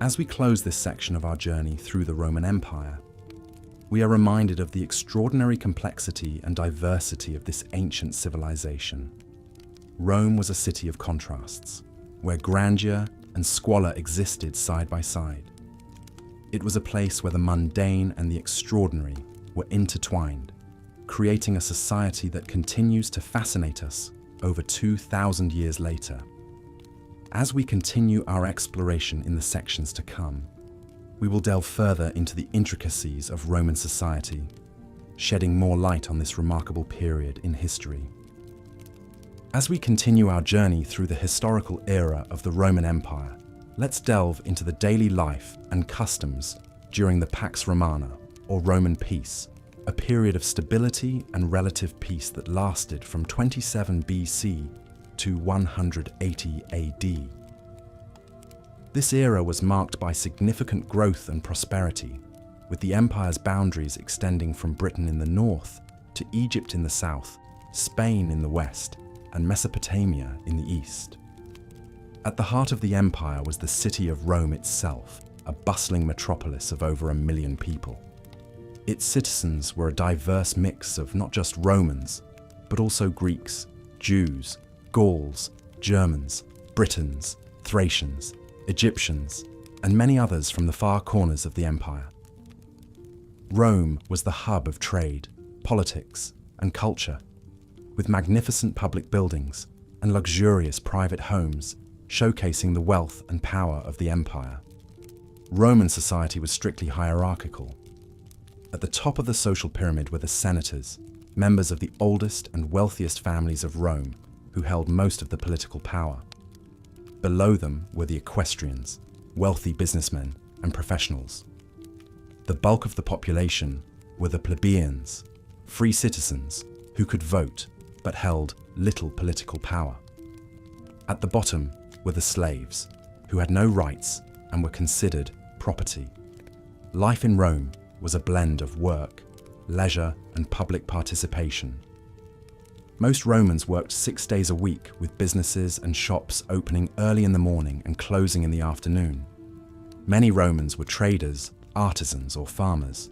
As we close this section of our journey through the Roman Empire, we are reminded of the extraordinary complexity and diversity of this ancient civilization. Rome was a city of contrasts, where grandeur and squalor existed side by side. It was a place where the mundane and the extraordinary were intertwined, creating a society that continues to fascinate us over 2,000 years later. As we continue our exploration in the sections to come, we will delve further into the intricacies of Roman society, shedding more light on this remarkable period in history. As we continue our journey through the historical era of the Roman Empire, let's delve into the daily life and customs during the Pax Romana, or Roman peace, a period of stability and relative peace that lasted from 27 BC to 180 AD. This era was marked by significant growth and prosperity, with the empire's boundaries extending from Britain in the north to Egypt in the south, Spain in the west, and Mesopotamia in the east. At the heart of the empire was the city of Rome itself, a bustling metropolis of over 1 million people. Its citizens were a diverse mix of not just Romans, but also Greeks, Jews, Gauls, Germans, Britons, Thracians, Egyptians, and many others from the far corners of the empire. Rome was the hub of trade, politics, and culture, with magnificent public buildings and luxurious private homes showcasing the wealth and power of the empire. Roman society was strictly hierarchical. At the top of the social pyramid were the senators, members of the oldest and wealthiest families of Rome, who held most of the political power. Below them were the equestrians, wealthy businessmen and professionals. The bulk of the population were the plebeians, free citizens who could vote but held little political power. At the bottom were the slaves, who had no rights and were considered property. Life in Rome was a blend of work, leisure, and public participation. Most Romans worked 6 days a week, with businesses and shops opening early in the morning and closing in the afternoon. Many Romans were traders, artisans, or farmers,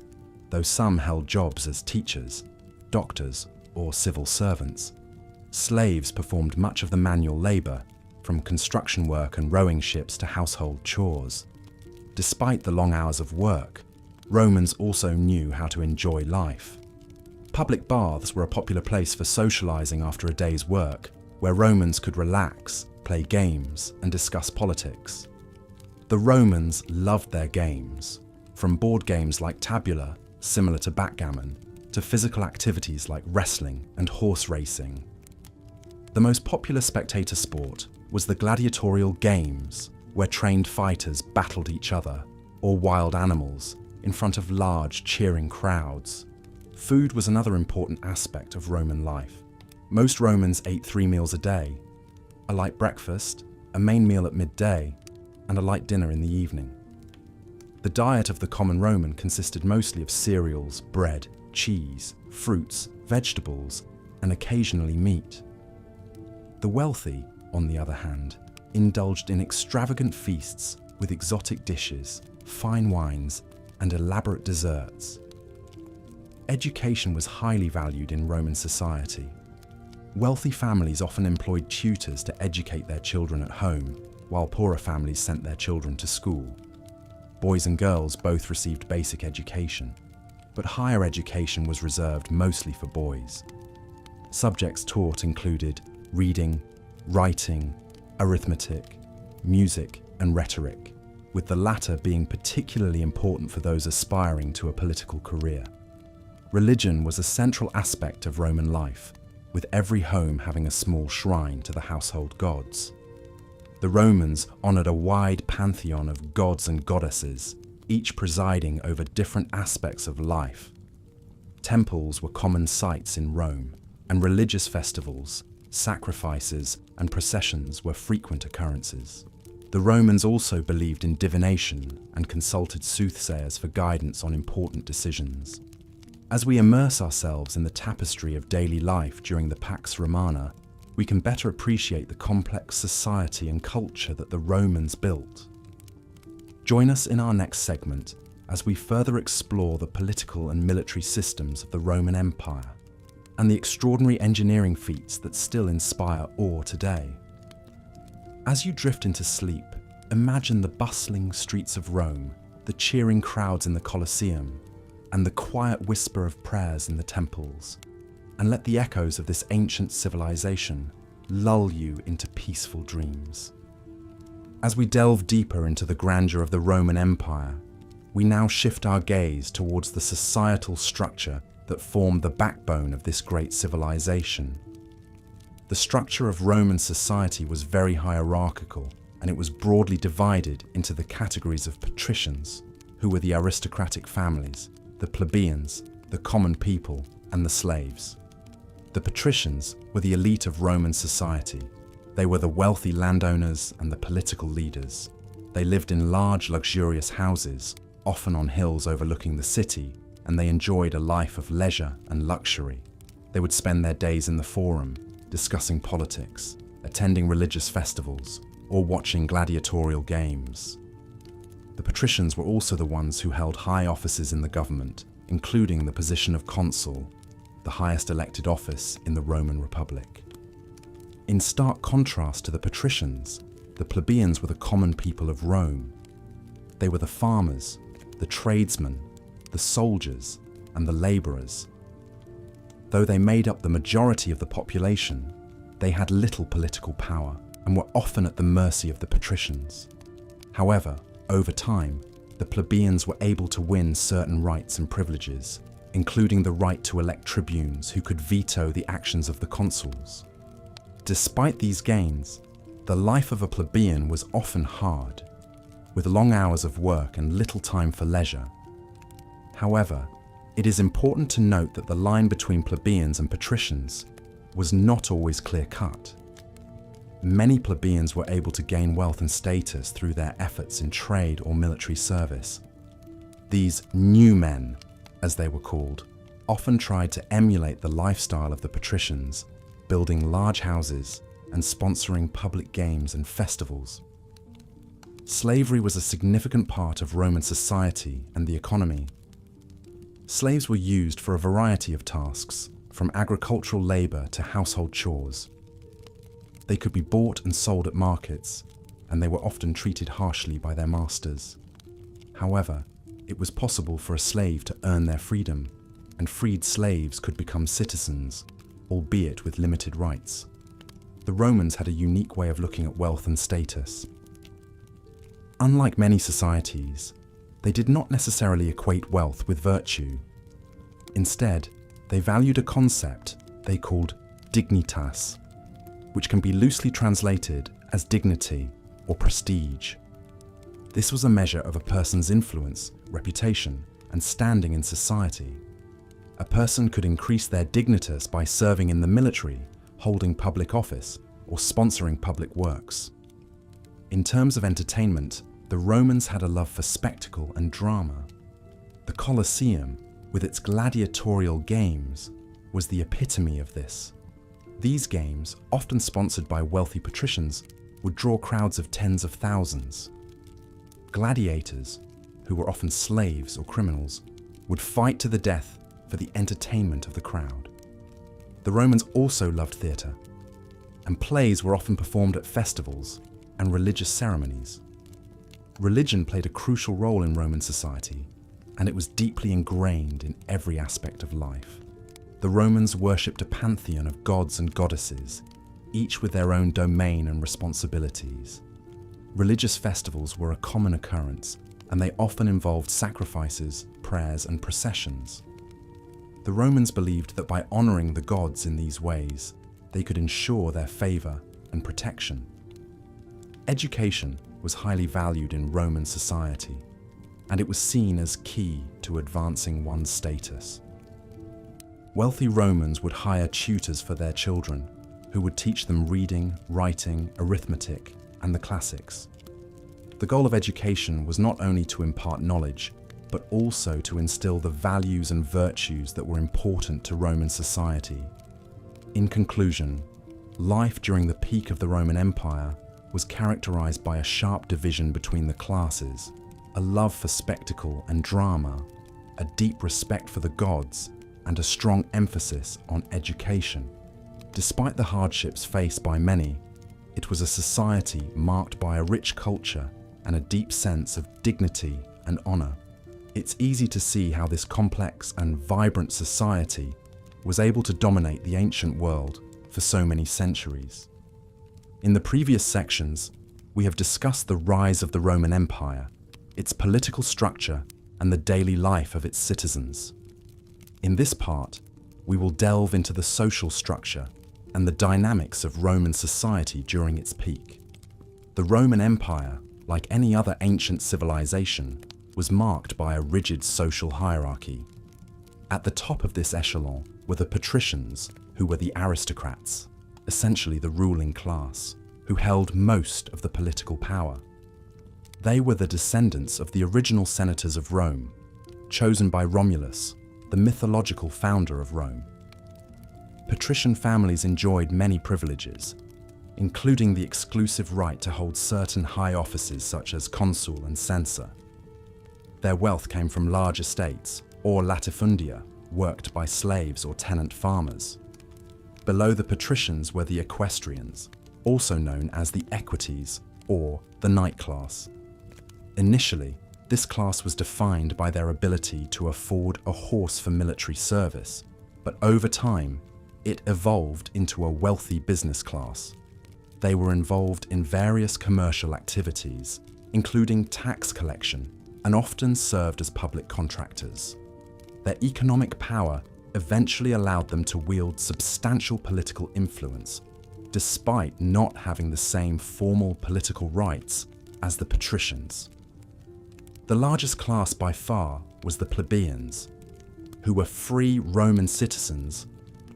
though some held jobs as teachers, doctors, or civil servants. Slaves performed much of the manual labor, from construction work and rowing ships to household chores. Despite the long hours of work, Romans also knew how to enjoy life. Public baths were a popular place for socializing after a day's work, where Romans could relax, play games, and discuss politics. The Romans loved their games, from board games like tabula, similar to backgammon, to physical activities like wrestling and horse racing. The most popular spectator sport was the gladiatorial games, where trained fighters battled each other, or wild animals, in front of large, cheering crowds. Food was another important aspect of Roman life. Most Romans ate 3 meals a day: a light breakfast, a main meal at midday, and a light dinner in the evening. The diet of the common Roman consisted mostly of cereals, bread, cheese, fruits, vegetables, and occasionally meat. The wealthy, on the other hand, indulged in extravagant feasts with exotic dishes, fine wines, and elaborate desserts. Education was highly valued in Roman society. Wealthy families often employed tutors to educate their children at home, while poorer families sent their children to school. Boys and girls both received basic education, but higher education was reserved mostly for boys. Subjects taught included reading, writing, arithmetic, music, and rhetoric, with the latter being particularly important for those aspiring to a political career. Religion was a central aspect of Roman life, with every home having a small shrine to the household gods. The Romans honored a wide pantheon of gods and goddesses, each presiding over different aspects of life. Temples were common sights in Rome, and religious festivals, sacrifices, and processions were frequent occurrences. The Romans also believed in divination and consulted soothsayers for guidance on important decisions. As we immerse ourselves in the tapestry of daily life during the Pax Romana, we can better appreciate the complex society and culture that the Romans built. Join us in our next segment as we further explore the political and military systems of the Roman Empire and the extraordinary engineering feats that still inspire awe today. As you drift into sleep, imagine the bustling streets of Rome, the cheering crowds in the Colosseum, and the quiet whisper of prayers in the temples, and let the echoes of this ancient civilization lull you into peaceful dreams. As we delve deeper into the grandeur of the Roman Empire, we now shift our gaze towards the societal structure that formed the backbone of this great civilization. The structure of Roman society was very hierarchical, and it was broadly divided into the categories of patricians, who were the aristocratic families, the plebeians, the common people, and the slaves. The patricians were the elite of Roman society. They were the wealthy landowners and the political leaders. They lived in large, luxurious houses, often on hills overlooking the city, and they enjoyed a life of leisure and luxury. They would spend their days in the forum, discussing politics, attending religious festivals, or watching gladiatorial games. The patricians were also the ones who held high offices in the government, including the position of consul, the highest elected office in the Roman Republic. In stark contrast to the patricians, the plebeians were the common people of Rome. They were the farmers, the tradesmen, the soldiers, and the laborers. Though they made up the majority of the population, they had little political power and were often at the mercy of the patricians. However, over time, the plebeians were able to win certain rights and privileges, including the right to elect tribunes who could veto the actions of the consuls. Despite these gains, the life of a plebeian was often hard, with long hours of work and little time for leisure. However, it is important to note that the line between plebeians and patricians was not always clear-cut. Many plebeians were able to gain wealth and status through their efforts in trade or military service. These new men, as they were called, often tried to emulate the lifestyle of the patricians, building large houses and sponsoring public games and festivals. Slavery was a significant part of Roman society and the economy. Slaves were used for a variety of tasks, from agricultural labor to household chores. They could be bought and sold at markets, and they were often treated harshly by their masters. However, it was possible for a slave to earn their freedom, and freed slaves could become citizens, albeit with limited rights. The Romans had a unique way of looking at wealth and status. Unlike many societies, they did not necessarily equate wealth with virtue. Instead, they valued a concept they called dignitas, which can be loosely translated as dignity or prestige. This was a measure of a person's influence, reputation, and standing in society. A person could increase their dignitas by serving in the military, holding public office, or sponsoring public works. In terms of entertainment, the Romans had a love for spectacle and drama. The Colosseum, with its gladiatorial games, was the epitome of this. These games, often sponsored by wealthy patricians, would draw crowds of tens of thousands. Gladiators, who were often slaves or criminals, would fight to the death for the entertainment of the crowd. The Romans also loved theatre, and plays were often performed at festivals and religious ceremonies. Religion played a crucial role in Roman society, and it was deeply ingrained in every aspect of life. The Romans worshipped a pantheon of gods and goddesses, each with their own domain and responsibilities. Religious festivals were a common occurrence, and they often involved sacrifices, prayers, and processions. The Romans believed that by honoring the gods in these ways, they could ensure their favor and protection. Education was highly valued in Roman society, and it was seen as key to advancing one's status. Wealthy Romans would hire tutors for their children, who would teach them reading, writing, arithmetic, and the classics. The goal of education was not only to impart knowledge, but also to instill the values and virtues that were important to Roman society. In conclusion, life during the peak of the Roman Empire was characterized by a sharp division between the classes, a love for spectacle and drama, a deep respect for the gods, and a strong emphasis on education. Despite the hardships faced by many, it was a society marked by a rich culture and a deep sense of dignity and honor. It's easy to see how this complex and vibrant society was able to dominate the ancient world for so many centuries. In the previous sections, we have discussed the rise of the Roman Empire, its political structure, and the daily life of its citizens. In this part, we will delve into the social structure and the dynamics of Roman society during its peak. The Roman Empire, like any other ancient civilization, was marked by a rigid social hierarchy. At the top of this echelon were the patricians, who were the aristocrats, essentially the ruling class, who held most of the political power. They were the descendants of the original senators of Rome, chosen by Romulus, the mythological founder of Rome. Patrician families enjoyed many privileges, including the exclusive right to hold certain high offices such as consul and censor. Their wealth came from large estates, or latifundia, worked by slaves or tenant farmers. Below the patricians were the equestrians, also known as the equites, or the knight class. Initially, this class was defined by their ability to afford a horse for military service, but over time, it evolved into a wealthy business class. They were involved in various commercial activities, including tax collection, and often served as public contractors. Their economic power eventually allowed them to wield substantial political influence, despite not having the same formal political rights as the patricians. The largest class by far was the plebeians, who were free Roman citizens,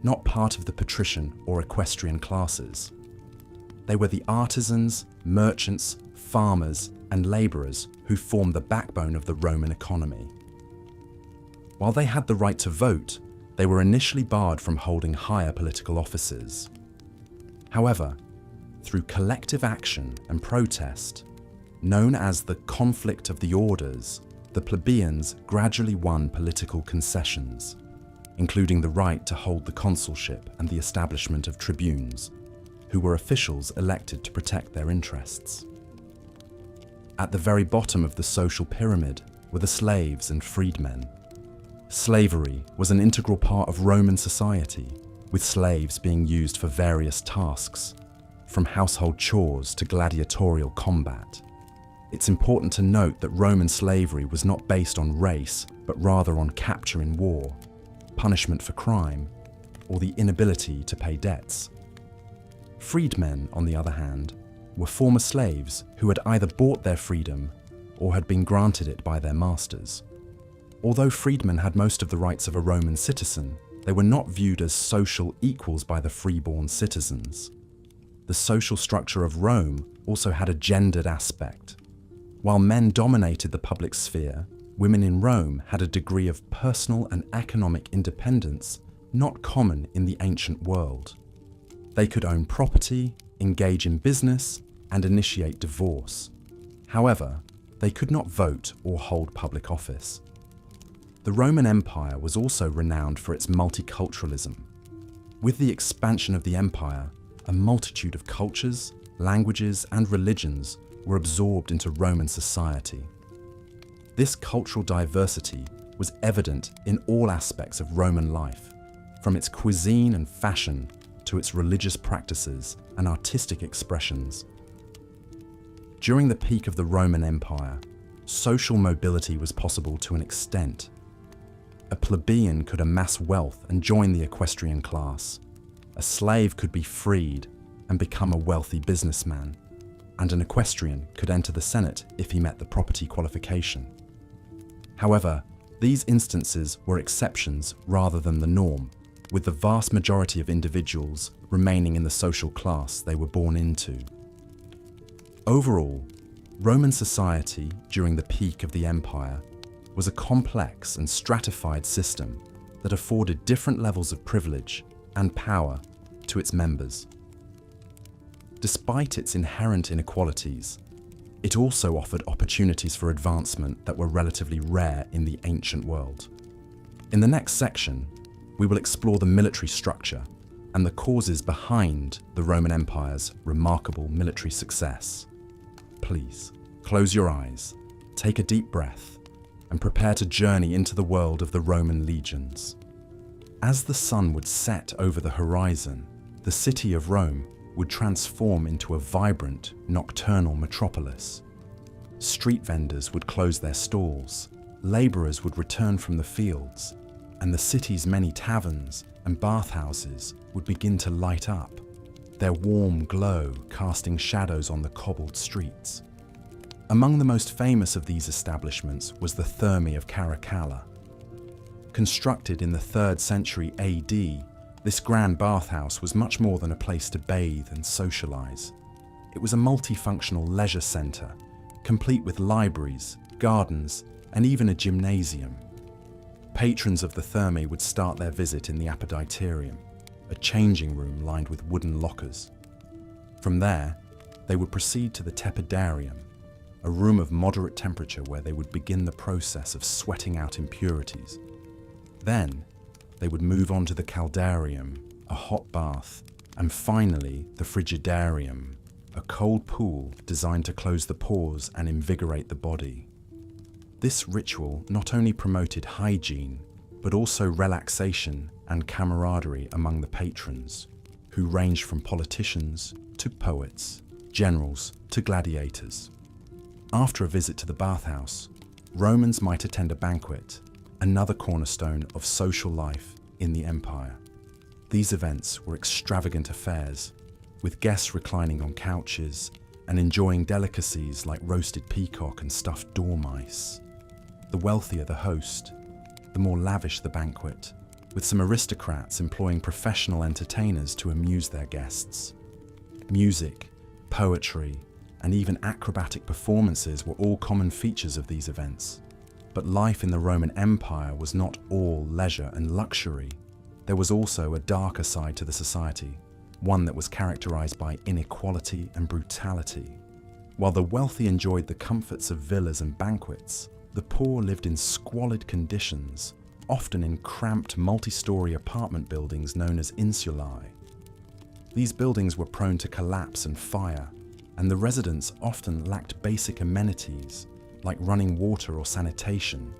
not part of the patrician or equestrian classes. They were the artisans, merchants, farmers, and labourers who formed the backbone of the Roman economy. While they had the right to vote, they were initially barred from holding higher political offices. However, through collective action and protest, known as the conflict of the orders, the plebeians gradually won political concessions, including the right to hold the consulship and the establishment of tribunes, who were officials elected to protect their interests. At the very bottom of the social pyramid were the slaves and freedmen. Slavery was an integral part of Roman society, with slaves being used for various tasks, from household chores to gladiatorial combat. It's important to note that Roman slavery was not based on race, but rather on capture in war, punishment for crime, or the inability to pay debts. Freedmen, on the other hand, were former slaves who had either bought their freedom or had been granted it by their masters. Although freedmen had most of the rights of a Roman citizen, they were not viewed as social equals by the freeborn citizens. The social structure of Rome also had a gendered aspect. While men dominated the public sphere, women in Rome had a degree of personal and economic independence not common in the ancient world. They could own property, engage in business, and initiate divorce. However, they could not vote or hold public office. The Roman Empire was also renowned for its multiculturalism. With the expansion of the empire, a multitude of cultures, languages, and religions were absorbed into Roman society. This cultural diversity was evident in all aspects of Roman life, from its cuisine and fashion to its religious practices and artistic expressions. During the peak of the Roman Empire, social mobility was possible to an extent. A plebeian could amass wealth and join the equestrian class. A slave could be freed and become a wealthy businessman, and an equestrian could enter the Senate if he met the property qualification. However, these instances were exceptions rather than the norm, with the vast majority of individuals remaining in the social class they were born into. Overall, Roman society during the peak of the empire was a complex and stratified system that afforded different levels of privilege and power to its members. Despite its inherent inequalities, it also offered opportunities for advancement that were relatively rare in the ancient world. In the next section, we will explore the military structure and the causes behind the Roman Empire's remarkable military success. Please, close your eyes, take a deep breath, and prepare to journey into the world of the Roman legions. As the sun would set over the horizon, the city of Rome would transform into a vibrant, nocturnal metropolis. Street vendors would close their stalls, labourers would return from the fields, and the city's many taverns and bathhouses would begin to light up, their warm glow casting shadows on the cobbled streets. Among the most famous of these establishments was the Thermae of Caracalla. Constructed in the 3rd century AD, this grand bathhouse was much more than a place to bathe and socialise. It was a multifunctional leisure centre, complete with libraries, gardens, and even a gymnasium. Patrons of the Thermae would start their visit in the Apoditerium, a changing room lined with wooden lockers. From there, they would proceed to the Tepidarium, a room of moderate temperature where they would begin the process of sweating out impurities. Then, they would move on to the Caldarium, a hot bath, and finally the Frigidarium, a cold pool designed to close the pores and invigorate the body. This ritual not only promoted hygiene, but also relaxation and camaraderie among the patrons, who ranged from politicians to poets, generals to gladiators. After a visit to the bathhouse, Romans might attend a banquet, another cornerstone of social life in the empire. These events were extravagant affairs, with guests reclining on couches and enjoying delicacies like roasted peacock and stuffed dormice. The wealthier the host, the more lavish the banquet, with some aristocrats employing professional entertainers to amuse their guests. Music, poetry, and even acrobatic performances were all common features of these events. But life in the Roman Empire was not all leisure and luxury. There was also a darker side to the society, one that was characterized by inequality and brutality. While the wealthy enjoyed the comforts of villas and banquets, the poor lived in squalid conditions, often in cramped multi-story apartment buildings known as insulae. These buildings were prone to collapse and fire, and the residents often lacked basic amenities like running water or sanitation.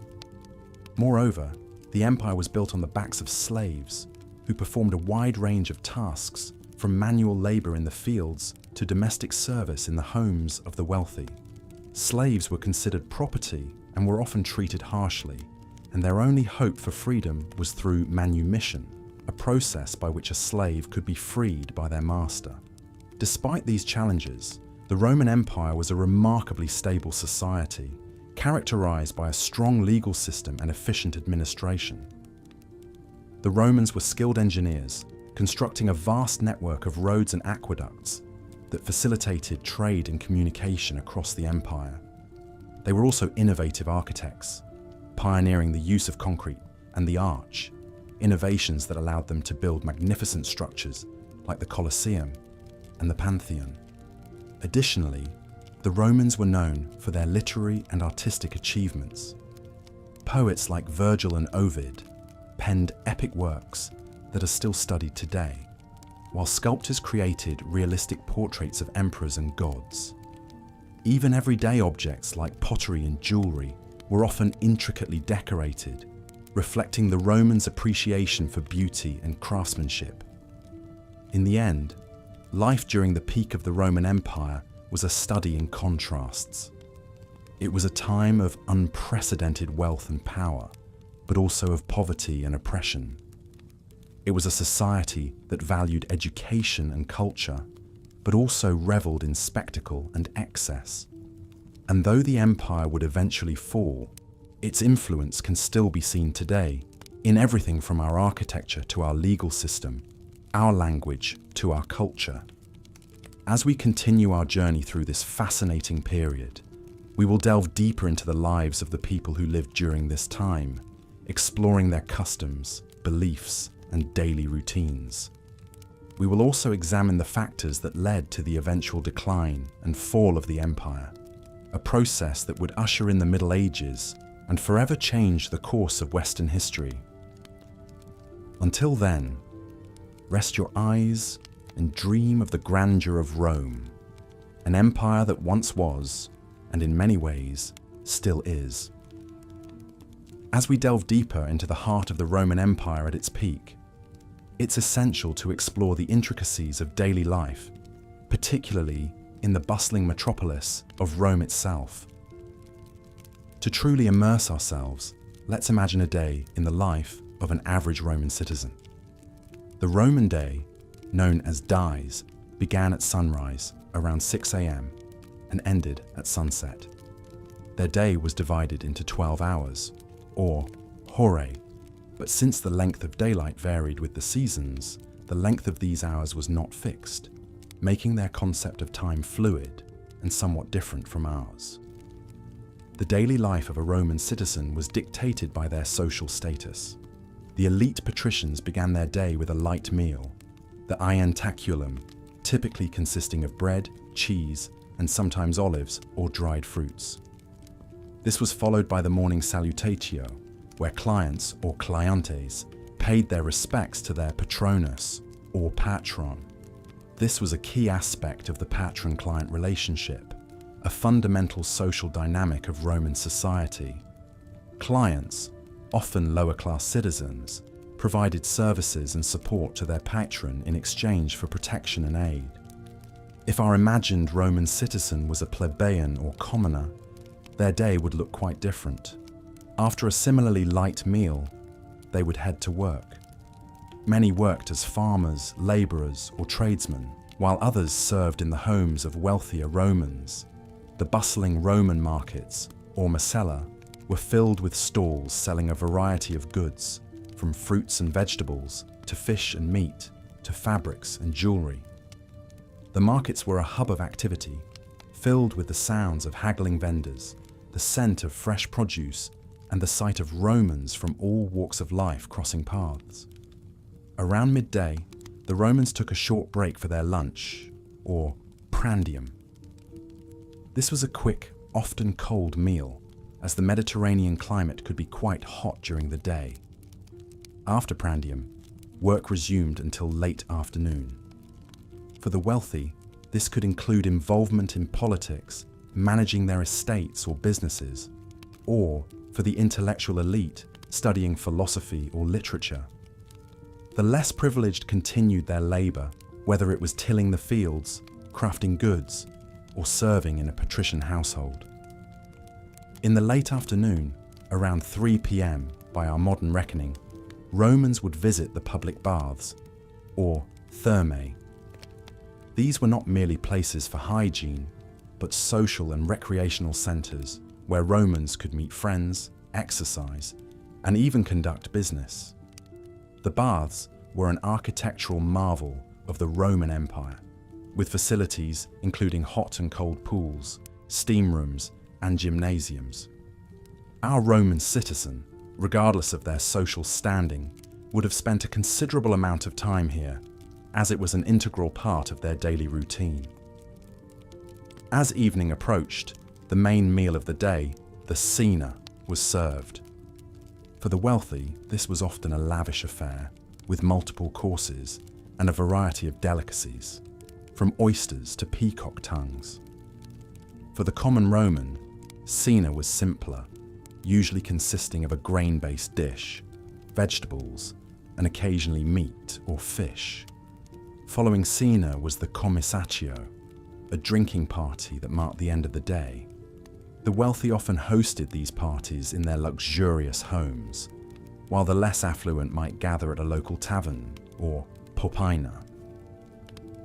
Moreover, the empire was built on the backs of slaves, who performed a wide range of tasks, from manual labor in the fields to domestic service in the homes of the wealthy. Slaves were considered property and were often treated harshly, and their only hope for freedom was through manumission, a process by which a slave could be freed by their master. Despite these challenges, the Roman Empire was a remarkably stable society, characterized by a strong legal system and efficient administration. The Romans were skilled engineers, constructing a vast network of roads and aqueducts that facilitated trade and communication across the empire. They were also innovative architects, pioneering the use of concrete and the arch, innovations that allowed them to build magnificent structures like the Colosseum and the Pantheon. Additionally, the Romans were known for their literary and artistic achievements. Poets like Virgil and Ovid penned epic works that are still studied today, while sculptors created realistic portraits of emperors and gods. Even everyday objects like pottery and jewelry were often intricately decorated, reflecting the Romans' appreciation for beauty and craftsmanship. In the end, life during the peak of the Roman Empire was a study in contrasts. It was a time of unprecedented wealth and power, but also of poverty and oppression. It was a society that valued education and culture, but also reveled in spectacle and excess. And though the empire would eventually fall, its influence can still be seen today, in everything from our architecture to our legal system, our language to our culture. As we continue our journey through this fascinating period, we will delve deeper into the lives of the people who lived during this time, exploring their customs, beliefs, and daily routines. We will also examine the factors that led to the eventual decline and fall of the empire, a process that would usher in the Middle Ages and forever change the course of Western history. Until then, rest your eyes and dream of the grandeur of Rome, an empire that once was, and in many ways, still is. As we delve deeper into the heart of the Roman Empire at its peak, it's essential to explore the intricacies of daily life, particularly in the bustling metropolis of Rome itself. To truly immerse ourselves, let's imagine a day in the life of an average Roman citizen. The Roman day, known as dies, began at sunrise around 6 a.m. and ended at sunset. Their day was divided into 12 hours, or horae, but since the length of daylight varied with the seasons, the length of these hours was not fixed, making their concept of time fluid and somewhat different from ours. The daily life of a Roman citizen was dictated by their social status. The elite patricians began their day with a light meal, the ientaculum, typically consisting of bread, cheese, and sometimes olives or dried fruits. This was followed by the morning salutatio, where clients or clientes paid their respects to their patronus or patron. This was a key aspect of the patron-client relationship, a fundamental social dynamic of Roman society. Clients, often lower-class citizens, provided services and support to their patron in exchange for protection and aid. If our imagined Roman citizen was a plebeian or commoner, their day would look quite different. After a similarly light meal, they would head to work. Many worked as farmers, labourers, or tradesmen, while others served in the homes of wealthier Romans. The bustling Roman markets, or macella, were filled with stalls selling a variety of goods, from fruits and vegetables, to fish and meat, to fabrics and jewellery. The markets were a hub of activity, filled with the sounds of haggling vendors, the scent of fresh produce, and the sight of Romans from all walks of life crossing paths. Around midday, the Romans took a short break for their lunch, or prandium. This was a quick, often cold meal, as the Mediterranean climate could be quite hot during the day. After prandium, work resumed until late afternoon. For the wealthy, this could include involvement in politics, managing their estates or businesses, or for the intellectual elite, studying philosophy or literature. The less privileged continued their labour, whether it was tilling the fields, crafting goods, or serving in a patrician household. In the late afternoon, around 3 p.m. by our modern reckoning, Romans would visit the public baths, or thermae. These were not merely places for hygiene, but social and recreational centres where Romans could meet friends, exercise, and even conduct business. The baths were an architectural marvel of the Roman Empire, with facilities including hot and cold pools, steam rooms, and gymnasiums. Our Roman citizen, regardless of their social standing, would have spent a considerable amount of time here, as it was an integral part of their daily routine. As evening approached, the main meal of the day, the cena, was served. For the wealthy, this was often a lavish affair, with multiple courses and a variety of delicacies, from oysters to peacock tongues. For the common Roman, cena was simpler, usually consisting of a grain-based dish, vegetables, and occasionally meat or fish. Following cena was the commissatio, a drinking party that marked the end of the day. The wealthy often hosted these parties in their luxurious homes, while the less affluent might gather at a local tavern or popina.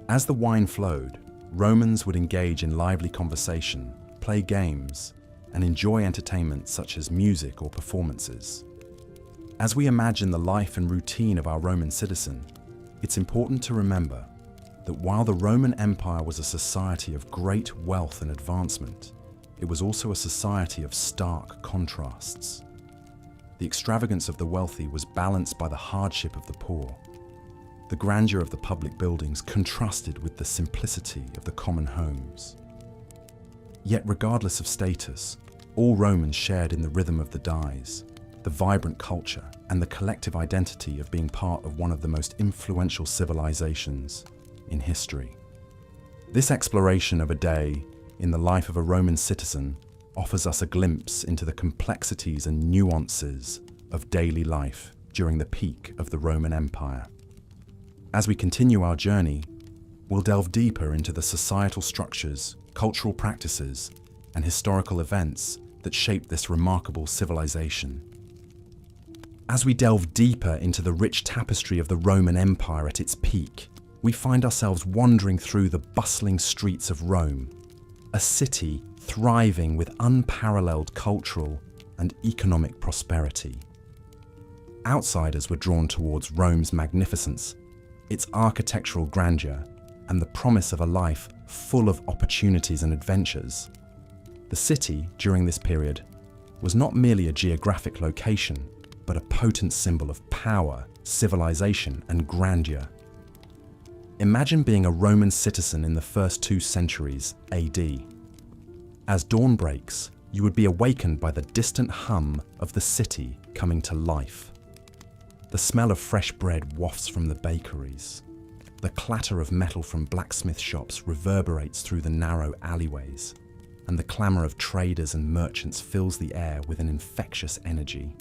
As the wine flowed, Romans would engage in lively conversation, play games, and enjoy entertainment such as music or performances. As we imagine the life and routine of our Roman citizen, it's important to remember that while the Roman Empire was a society of great wealth and advancement, it was also a society of stark contrasts. The extravagance of the wealthy was balanced by the hardship of the poor. The grandeur of the public buildings contrasted with the simplicity of the common homes. Yet regardless of status, all Romans shared in the rhythm of the dies, the vibrant culture, and the collective identity of being part of one of the most influential civilizations in history. This exploration of a day in the life of a Roman citizen offers us a glimpse into the complexities and nuances of daily life during the peak of the Roman Empire. As we continue our journey, we'll delve deeper into the societal structures, cultural practices, and historical events that shaped this remarkable civilization. As we delve deeper into the rich tapestry of the Roman Empire at its peak, we find ourselves wandering through the bustling streets of Rome, a city thriving with unparalleled cultural and economic prosperity. Outsiders were drawn towards Rome's magnificence, its architectural grandeur, and the promise of a life full of opportunities and adventures. The city, during this period, was not merely a geographic location, but a potent symbol of power, civilization, and grandeur. Imagine being a Roman citizen in the first 2 centuries AD. As dawn breaks, you would be awakened by the distant hum of the city coming to life. The smell of fresh bread wafts from the bakeries. The clatter of metal from blacksmith shops reverberates through the narrow alleyways, and the clamour of traders and merchants fills the air with an infectious energy.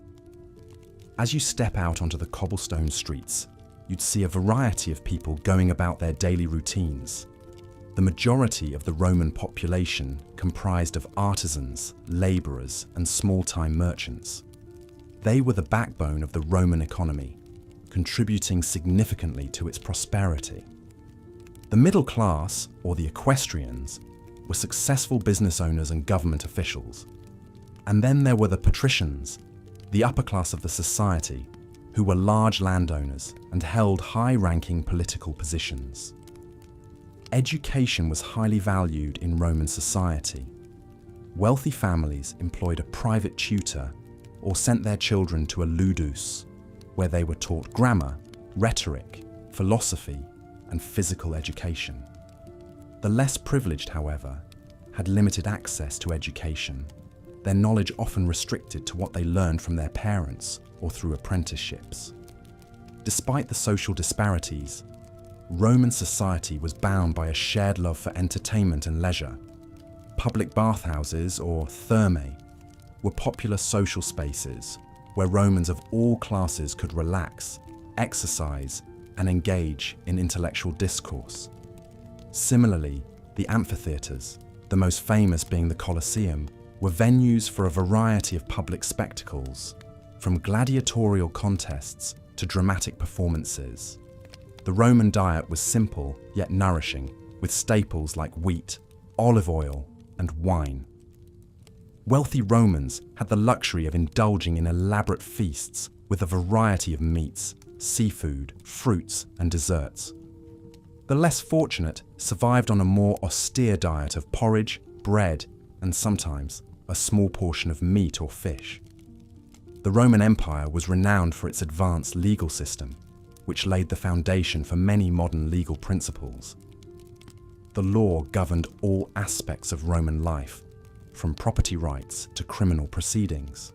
As you step out onto the cobblestone streets, you'd see a variety of people going about their daily routines. The majority of the Roman population comprised of artisans, labourers, and small-time merchants. They were the backbone of the Roman economy, contributing significantly to its prosperity. The middle class, or the equestrians, were successful business owners and government officials. And then there were the patricians, the upper class of the society, who were large landowners and held high-ranking political positions. Education was highly valued in Roman society. Wealthy families employed a private tutor or sent their children to a ludus, where they were taught grammar, rhetoric, philosophy, and physical education. The less privileged, however, had limited access to education, their knowledge often restricted to what they learned from their parents or through apprenticeships. Despite the social disparities, Roman society was bound by a shared love for entertainment and leisure. Public bathhouses, or thermae, were popular social spaces where Romans of all classes could relax, exercise, and engage in intellectual discourse. Similarly, the amphitheatres, the most famous being the Colosseum, were venues for a variety of public spectacles, from gladiatorial contests to dramatic performances. The Roman diet was simple yet nourishing, with staples like wheat, olive oil, and wine. Wealthy Romans had the luxury of indulging in elaborate feasts with a variety of meats, seafood, fruits, and desserts. The less fortunate survived on a more austere diet of porridge, bread, and sometimes a small portion of meat or fish. The Roman Empire was renowned for its advanced legal system, which laid the foundation for many modern legal principles. The law governed all aspects of Roman life, from property rights to criminal proceedings.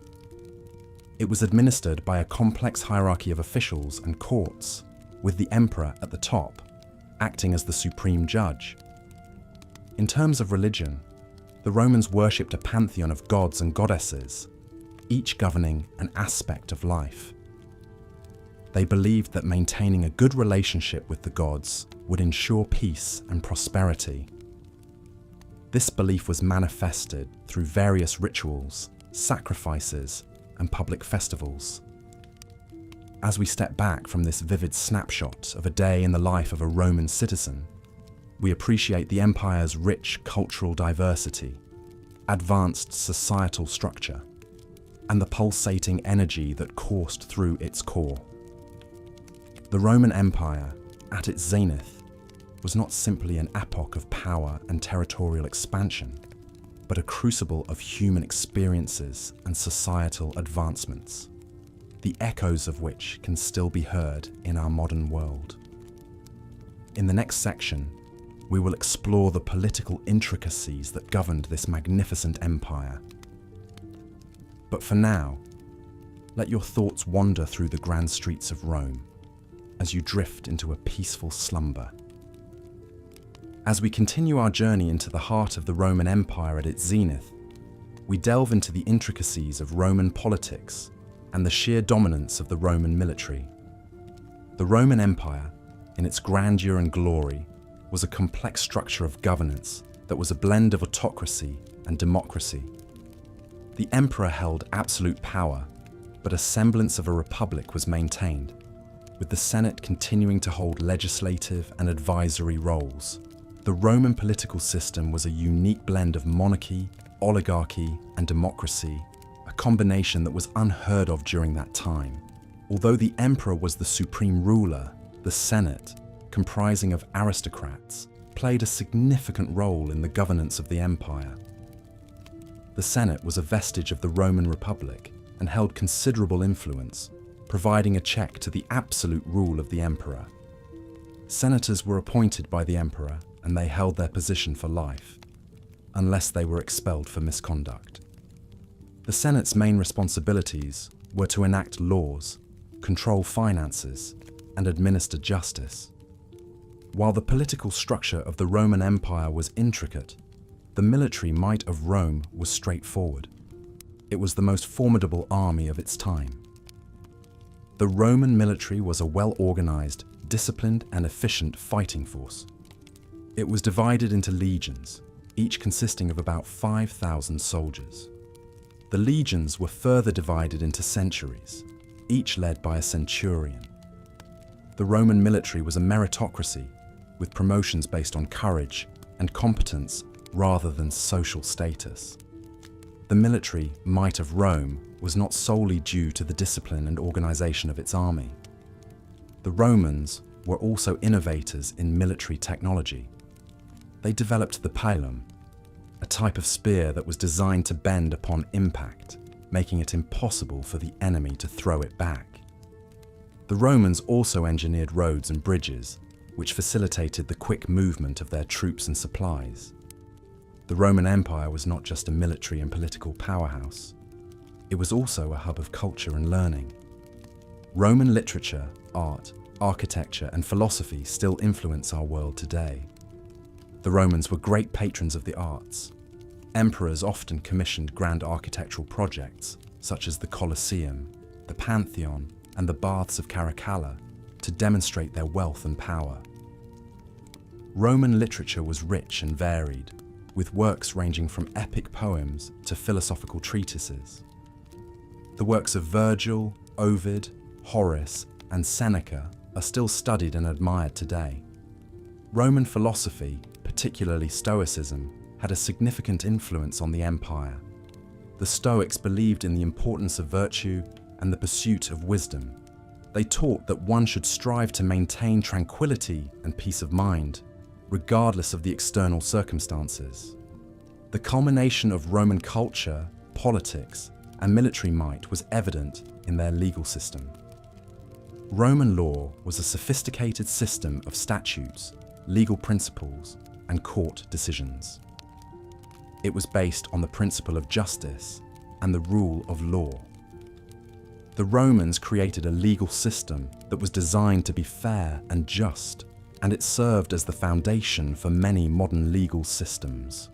It was administered by a complex hierarchy of officials and courts, with the emperor at the top, acting as the supreme judge. In terms of religion, the Romans worshipped a pantheon of gods and goddesses, each governing an aspect of life. They believed that maintaining a good relationship with the gods would ensure peace and prosperity. This belief was manifested through various rituals, sacrifices, and public festivals. As we step back from this vivid snapshot of a day in the life of a Roman citizen, we appreciate the empire's rich cultural diversity, advanced societal structure, and the pulsating energy that coursed through its core. The Roman Empire, at its zenith, was not simply an epoch of power and territorial expansion, but a crucible of human experiences and societal advancements, the echoes of which can still be heard in our modern world. In the next section, we will explore the political intricacies that governed this magnificent empire. But for now, let your thoughts wander through the grand streets of Rome as you drift into a peaceful slumber. As we continue our journey into the heart of the Roman Empire at its zenith, we delve into the intricacies of Roman politics and the sheer dominance of the Roman military. The Roman Empire, in its grandeur and glory, was a complex structure of governance that was a blend of autocracy and democracy. The emperor held absolute power, but a semblance of a republic was maintained, with the Senate continuing to hold legislative and advisory roles. The Roman political system was a unique blend of monarchy, oligarchy, and democracy, a combination that was unheard of during that time. Although the emperor was the supreme ruler, the Senate, comprising of aristocrats, played a significant role in the governance of the empire. The Senate was a vestige of the Roman Republic and held considerable influence, providing a check to the absolute rule of the emperor. Senators were appointed by the emperor, and they held their position for life, unless they were expelled for misconduct. The Senate's main responsibilities were to enact laws, control finances, and administer justice. While the political structure of the Roman Empire was intricate, the military might of Rome was straightforward. It was the most formidable army of its time. The Roman military was a well-organized, disciplined, and efficient fighting force. It was divided into legions, each consisting of about 5,000 soldiers. The legions were further divided into centuries, each led by a centurion. The Roman military was a meritocracy, with promotions based on courage and competence rather than social status. The military might of Rome was not solely due to the discipline and organization of its army. The Romans were also innovators in military technology. They developed the pilum, a type of spear that was designed to bend upon impact, making it impossible for the enemy to throw it back. The Romans also engineered roads and bridges, which facilitated the quick movement of their troops and supplies. The Roman Empire was not just a military and political powerhouse. It was also a hub of culture and learning. Roman literature, art, architecture, and philosophy still influence our world today. The Romans were great patrons of the arts. Emperors often commissioned grand architectural projects, such as the Colosseum, the Pantheon, and the Baths of Caracalla, to demonstrate their wealth and power. Roman literature was rich and varied, with works ranging from epic poems to philosophical treatises. The works of Virgil, Ovid, Horace, and Seneca are still studied and admired today. Roman philosophy, particularly Stoicism, had a significant influence on the empire. The Stoics believed in the importance of virtue and the pursuit of wisdom. They taught that one should strive to maintain tranquility and peace of mind, regardless of the external circumstances. The culmination of Roman culture, politics, and military might was evident in their legal system. Roman law was a sophisticated system of statutes, legal principles, and court decisions. It was based on the principle of justice and the rule of law. The Romans created a legal system that was designed to be fair and just, and it served as the foundation for many modern legal systems.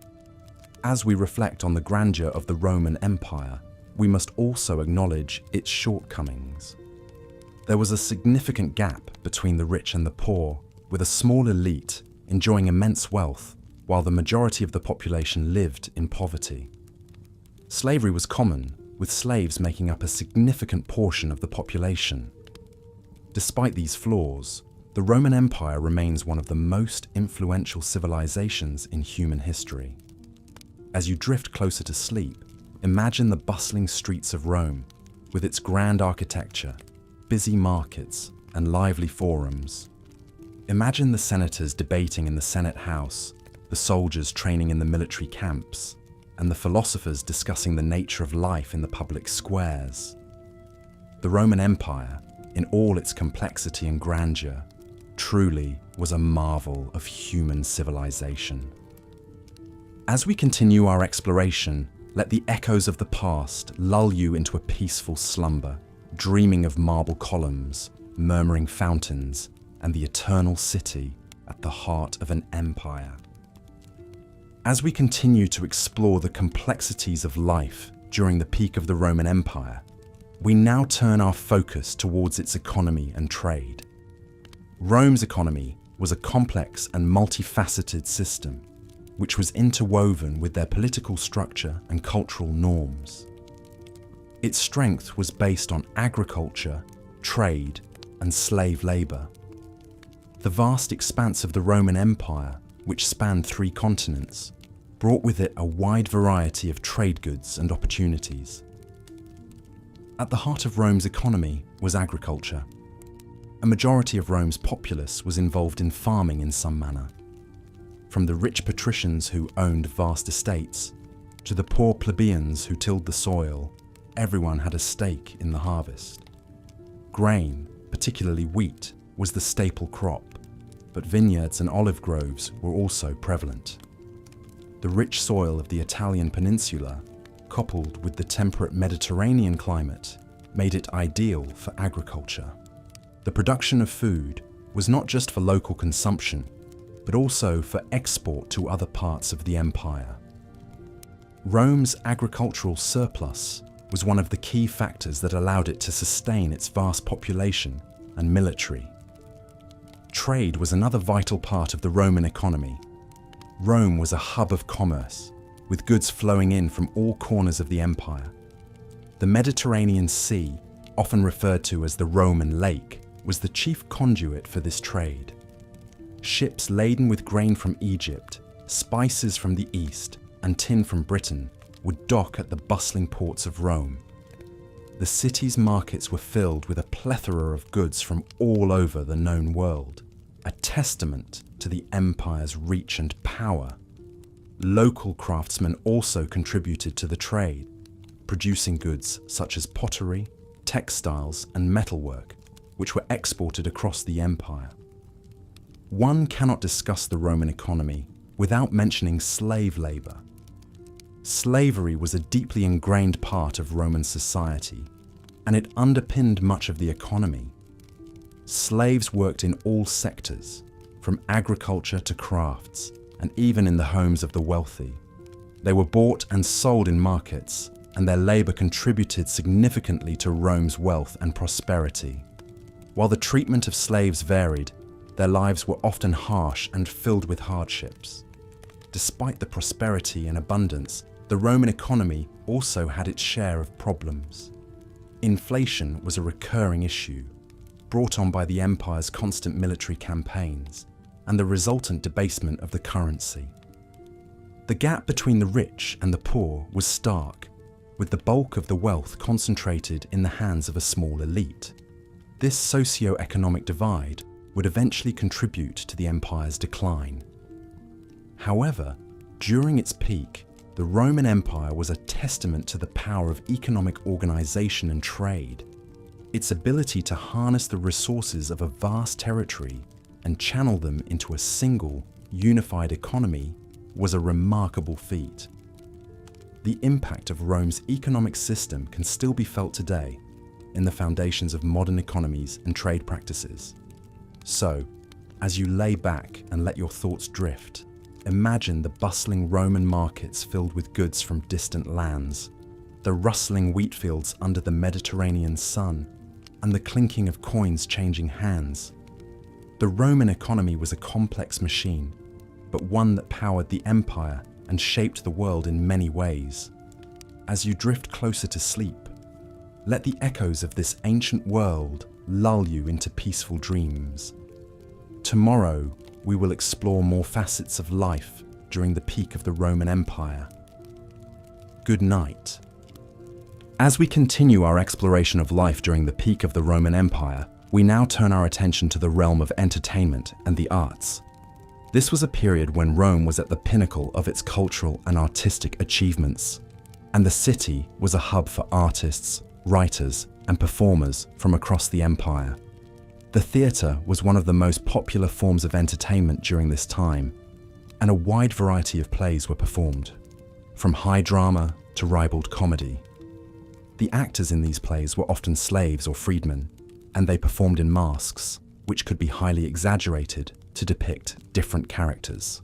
As we reflect on the grandeur of the Roman Empire, we must also acknowledge its shortcomings. There was a significant gap between the rich and the poor, with a small elite enjoying immense wealth, while the majority of the population lived in poverty. Slavery was common, with slaves making up a significant portion of the population. Despite these flaws, the Roman Empire remains one of the most influential civilizations in human history. As you drift closer to sleep, imagine the bustling streets of Rome, with its grand architecture, busy markets, and lively forums. Imagine the senators debating in the Senate House, the soldiers training in the military camps, and the philosophers discussing the nature of life in the public squares. The Roman Empire, in all its complexity and grandeur, truly was a marvel of human civilization. As we continue our exploration, let the echoes of the past lull you into a peaceful slumber, dreaming of marble columns, murmuring fountains, and the eternal city at the heart of an empire. As we continue to explore the complexities of life during the peak of the Roman Empire, we now turn our focus towards its economy and trade. Rome's economy was a complex and multifaceted system, which was interwoven with their political structure and cultural norms. Its strength was based on agriculture, trade, and slave labor. The vast expanse of the Roman Empire, which spanned 3 continents, brought with it a wide variety of trade goods and opportunities. At the heart of Rome's economy was agriculture. A majority of Rome's populace was involved in farming in some manner. From the rich patricians who owned vast estates, to the poor plebeians who tilled the soil, everyone had a stake in the harvest. Grain, particularly wheat, was the staple crop, but vineyards and olive groves were also prevalent. The rich soil of the Italian peninsula, coupled with the temperate Mediterranean climate, made it ideal for agriculture. The production of food, was not just for local consumption, but also for export to other parts of the empire. Rome's agricultural surplus was one of the key factors that allowed it to sustain its vast population and military. Trade was another vital part of the Roman economy. Rome was a hub of commerce, with goods flowing in from all corners of the empire. The Mediterranean Sea, often referred to as the Roman Lake, was the chief conduit for this trade. Ships laden with grain from Egypt, spices from the east, and tin from Britain would dock at the bustling ports of Rome. The city's markets were filled with a plethora of goods from all over the known world, a testament to the empire's reach and power. Local craftsmen also contributed to the trade, producing goods such as pottery, textiles, and metalwork, which were exported across the empire. One cannot discuss the Roman economy without mentioning slave labor. Slavery was a deeply ingrained part of Roman society, and it underpinned much of the economy. Slaves worked in all sectors, from agriculture to crafts, and even in the homes of the wealthy. They were bought and sold in markets, and their labor contributed significantly to Rome's wealth and prosperity. While the treatment of slaves varied, their lives were often harsh and filled with hardships. Despite the prosperity and abundance, the Roman economy also had its share of problems. Inflation was a recurring issue, brought on by the empire's constant military campaigns and the resultant debasement of the currency. The gap between the rich and the poor was stark, with the bulk of the wealth concentrated in the hands of a small elite. This socio-economic divide would eventually contribute to the empire's decline. However, during its peak, the Roman Empire was a testament to the power of economic organization and trade. Its ability to harness the resources of a vast territory and channel them into a single, unified economy was a remarkable feat. The impact of Rome's economic system can still be felt today in the foundations of modern economies and trade practices. So, as you lay back and let your thoughts drift, imagine the bustling Roman markets filled with goods from distant lands, the rustling wheat fields under the Mediterranean sun, and the clinking of coins changing hands. The Roman economy was a complex machine, but one that powered the empire and shaped the world in many ways. As you drift closer to sleep, let the echoes of this ancient world lull you into peaceful dreams. Tomorrow, we will explore more facets of life during the peak of the Roman Empire. Good night. As we continue our exploration of life during the peak of the Roman Empire, we now turn our attention to the realm of entertainment and the arts. This was a period when Rome was at the pinnacle of its cultural and artistic achievements, and the city was a hub for artists, writers, and performers from across the empire. The theatre was one of the most popular forms of entertainment during this time, and a wide variety of plays were performed, from high drama to ribald comedy. The actors in these plays were often slaves or freedmen, and they performed in masks, which could be highly exaggerated to depict different characters.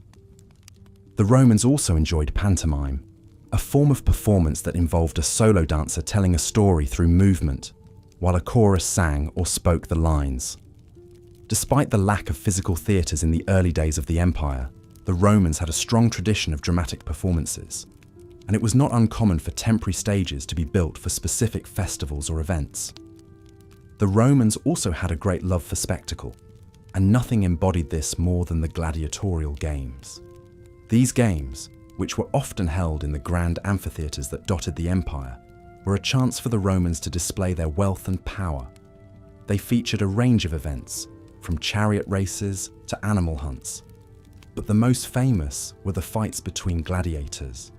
The Romans also enjoyed pantomime, a form of performance that involved a solo dancer telling a story through movement, while a chorus sang or spoke the lines. Despite the lack of physical theatres in the early days of the empire, the Romans had a strong tradition of dramatic performances, and it was not uncommon for temporary stages to be built for specific festivals or events. The Romans also had a great love for spectacle, and nothing embodied this more than the gladiatorial games. These games, which were often held in the grand amphitheatres that dotted the empire, were a chance for the Romans to display their wealth and power. They featured a range of events, from chariot races to animal hunts. But the most famous were the fights between gladiators.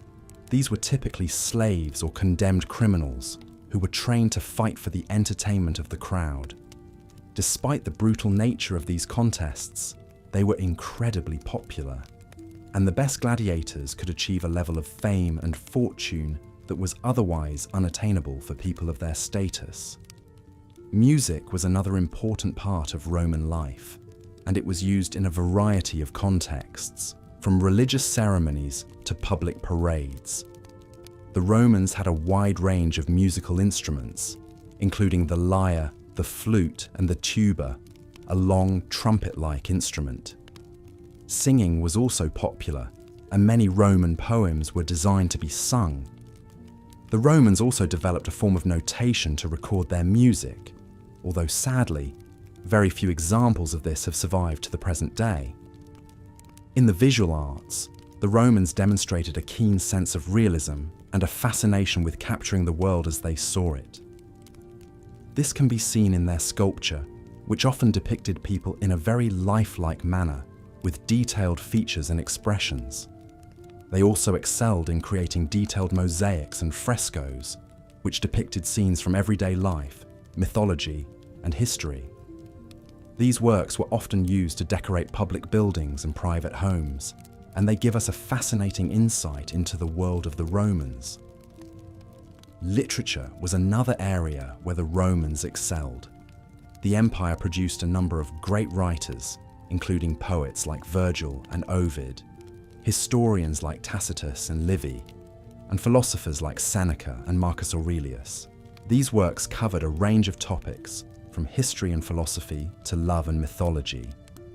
These were typically slaves or condemned criminals who were trained to fight for the entertainment of the crowd. Despite the brutal nature of these contests, they were incredibly popular, and the best gladiators could achieve a level of fame and fortune that was otherwise unattainable for people of their status. Music was another important part of Roman life. and it was used in a variety of contexts, from religious ceremonies to public parades. The Romans had a wide range of musical instruments, including the lyre, the flute, and the tuba, a long trumpet-like instrument. Singing was also popular, and many Roman poems were designed to be sung. The Romans also developed a form of notation to record their music, although sadly, very few examples of this have survived to the present day. In the visual arts, the Romans demonstrated a keen sense of realism and a fascination with capturing the world as they saw it. This can be seen in their sculpture, which often depicted people in a very lifelike manner, with detailed features and expressions. They also excelled in creating detailed mosaics and frescoes, which depicted scenes from everyday life, mythology, and history. These works were often used to decorate public buildings and private homes, and they give us a fascinating insight into the world of the Romans. Literature was another area where the Romans excelled. The empire produced a number of great writers, including poets like Virgil and Ovid, historians like Tacitus and Livy, and philosophers like Seneca and Marcus Aurelius. These works covered a range of topics, from history and philosophy to love and mythology,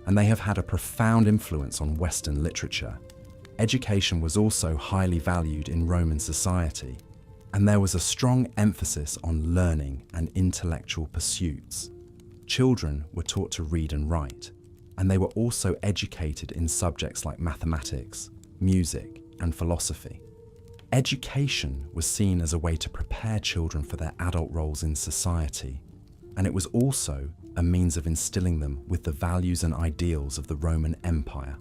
and they have had a profound influence on Western literature. Education was also highly valued in Roman society, and there was a strong emphasis on learning and intellectual pursuits. Children were taught to read and write, and they were also educated in subjects like mathematics, music, and philosophy. Education was seen as a way to prepare children for their adult roles in society, and it was also a means of instilling them with the values and ideals of the Roman Empire.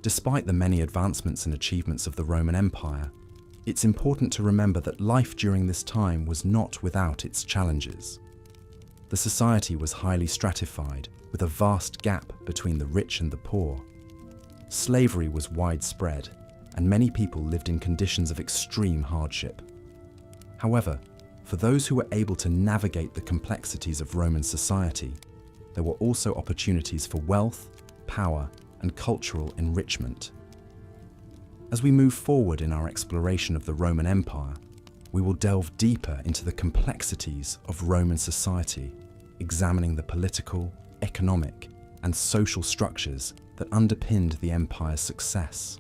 Despite the many advancements and achievements of the Roman Empire, it's important to remember that life during this time was not without its challenges. The society was highly stratified, with a vast gap between the rich and the poor. Slavery was widespread, and many people lived in conditions of extreme hardship. However, for those who were able to navigate the complexities of Roman society, there were also opportunities for wealth, power, and cultural enrichment. As we move forward in our exploration of the Roman Empire, we will delve deeper into the complexities of Roman society, examining the political, economic, and social structures that underpinned the empire's success.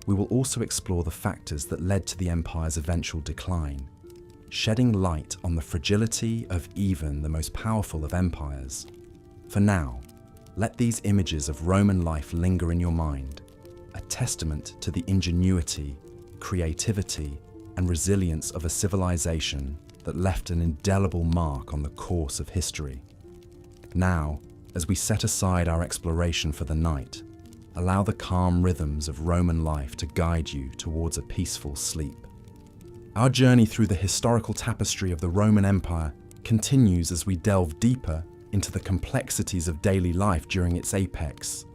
We will also explore the factors that led to the empire's eventual decline, shedding light on the fragility of even the most powerful of empires. For now, let these images of Roman life linger in your mind, a testament to the ingenuity, creativity, and resilience of a civilization that left an indelible mark on the course of history. Now, as we set aside our exploration for the night, allow the calm rhythms of Roman life to guide you towards a peaceful sleep. Our journey through the historical tapestry of the Roman Empire continues as we delve deeper into the complexities of daily life during its apex,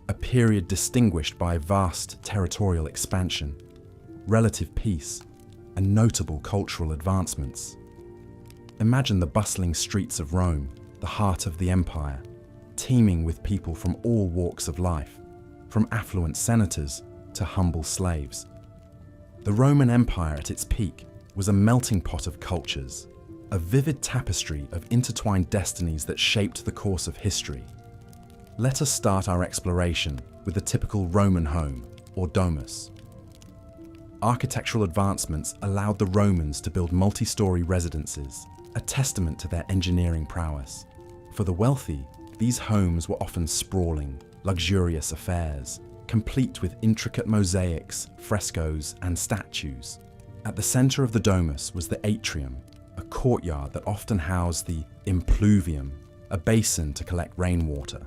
a period distinguished by vast territorial expansion, relative peace, and notable cultural advancements. Imagine the bustling streets of Rome, the heart of the empire, teeming with people from all walks of life, from affluent senators to humble slaves. The Roman Empire at its peak was a melting pot of cultures, a vivid tapestry of intertwined destinies that shaped the course of history. Let us start our exploration with the typical Roman home, or domus. Architectural advancements allowed the Romans to build multi-story residences, a testament to their engineering prowess. For the wealthy, these homes were often sprawling, luxurious affairs, complete with intricate mosaics, frescoes, and statues. At the center of the domus was the atrium, a courtyard that often housed the impluvium, a basin to collect rainwater.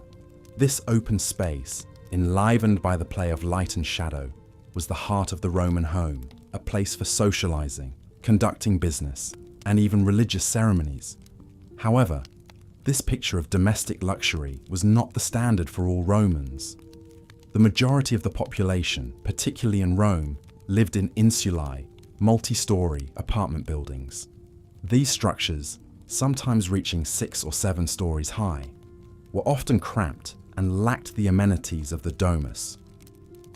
This open space, enlivened by the play of light and shadow, was the heart of the Roman home, a place for socializing, conducting business, and even religious ceremonies. However, this picture of domestic luxury was not the standard for all Romans. The majority of the population, particularly in Rome, lived in insulae, multi-story apartment buildings. These structures, sometimes reaching 6 or 7 stories high, were often cramped and lacked the amenities of the domus.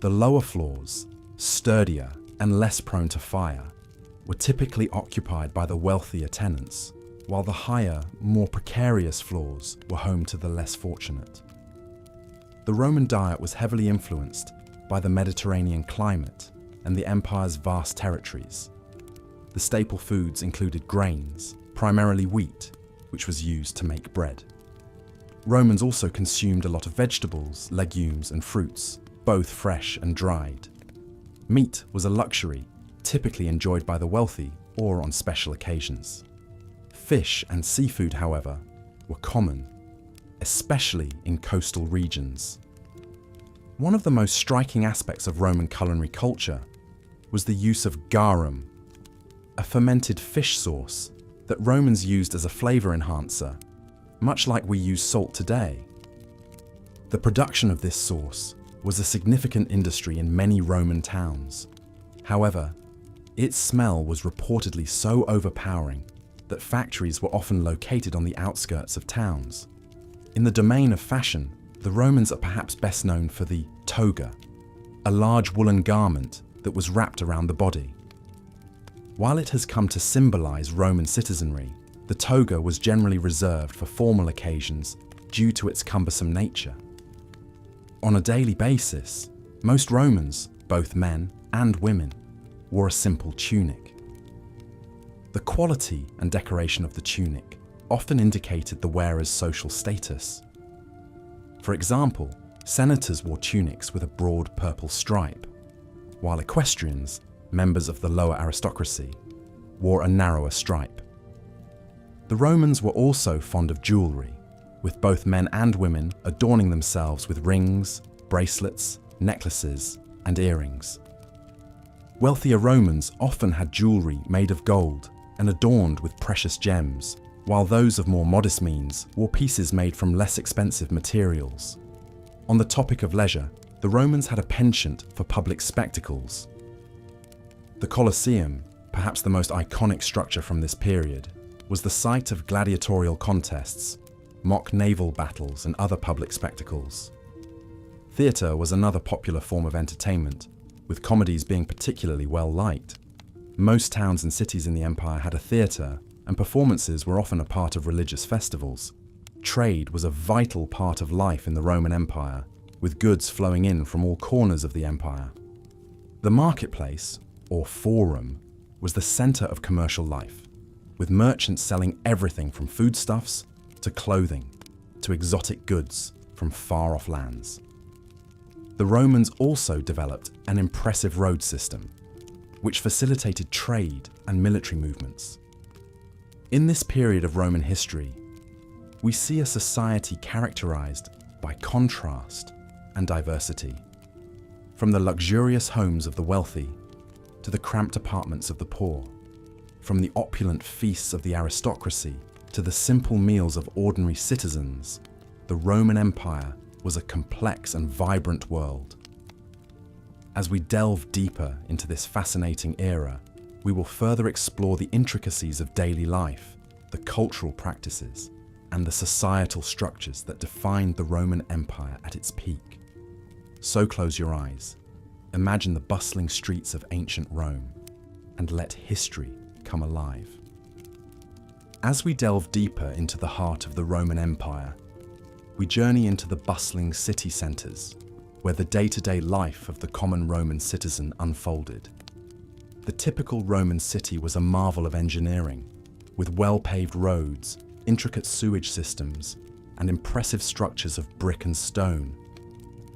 The lower floors, sturdier and less prone to fire, were typically occupied by the wealthier tenants, while the higher, more precarious floors were home to the less fortunate. The Roman diet was heavily influenced by the Mediterranean climate and the empire's vast territories. The staple foods included grains, primarily wheat, which was used to make bread. Romans also consumed a lot of vegetables, legumes, and fruits, both fresh and dried. Meat was a luxury, typically enjoyed by the wealthy or on special occasions. Fish and seafood, however, were common, especially in coastal regions. One of the most striking aspects of Roman culinary culture was the use of garum, a fermented fish sauce that Romans used as a flavor enhancer, much like we use salt today. The production of this sauce was a significant industry in many Roman towns. However, its smell was reportedly so overpowering that factories were often located on the outskirts of towns. In the domain of fashion, the Romans are perhaps best known for the toga, a large woolen garment that was wrapped around the body. While it has come to symbolize Roman citizenry, the toga was generally reserved for formal occasions due to its cumbersome nature. On a daily basis, most Romans, both men and women, wore a simple tunic. The quality and decoration of the tunic often indicated the wearer's social status. For example, senators wore tunics with a broad purple stripe, while equestrians, members of the lower aristocracy, wore a narrower stripe. The Romans were also fond of jewelry, with both men and women adorning themselves with rings, bracelets, necklaces, and earrings. Wealthier Romans often had jewelry made of gold and adorned with precious gems, while those of more modest means wore pieces made from less expensive materials. On the topic of leisure, the Romans had a penchant for public spectacles. The Colosseum, perhaps the most iconic structure from this period, was the site of gladiatorial contests, mock naval battles, and other public spectacles. Theatre was another popular form of entertainment, with comedies being particularly well liked. Most towns and cities in the empire had a theatre, and performances were often a part of religious festivals. Trade was a vital part of life in the Roman Empire, with goods flowing in from all corners of the empire. The marketplace, or forum, was the centre of commercial life, with merchants selling everything from foodstuffs to clothing to exotic goods from far-off lands. The Romans also developed an impressive road system, which facilitated trade and military movements. In this period of Roman history, we see a society characterized by contrast and diversity, from the luxurious homes of the wealthy to the cramped apartments of the poor, from the opulent feasts of the aristocracy to the simple meals of ordinary citizens. The Roman Empire was a complex and vibrant world. As we delve deeper into this fascinating era, we will further explore the intricacies of daily life, the cultural practices, and the societal structures that defined the Roman Empire at its peak. So close your eyes, imagine the bustling streets of ancient Rome, and let history come alive. As we delve deeper into the heart of the Roman Empire, we journey into the bustling city centres, where the day-to-day life of the common Roman citizen unfolded. The typical Roman city was a marvel of engineering, with well-paved roads, intricate sewage systems, and impressive structures of brick and stone.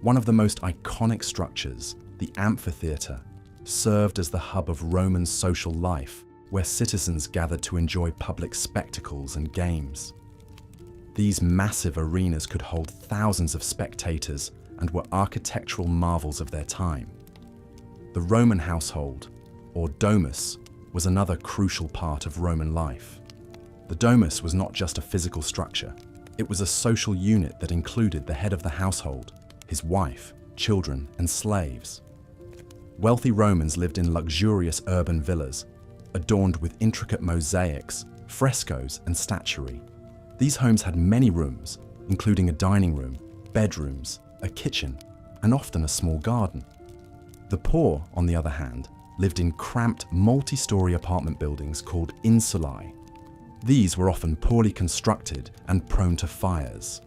One of the most iconic structures, the amphitheatre, served as the hub of Roman social life, where citizens gathered to enjoy public spectacles and games. These massive arenas could hold thousands of spectators and were architectural marvels of their time. The Roman household, or domus, was another crucial part of Roman life. The domus was not just a physical structure, it was a social unit that included the head of the household, his wife, children, and slaves. Wealthy Romans lived in luxurious urban villas, adorned with intricate mosaics, frescoes, and statuary. These homes had many rooms, including a dining room, bedrooms, a kitchen, and often a small garden. The poor, on the other hand, lived in cramped multi-story apartment buildings called insulae. These were often poorly constructed and prone to fires.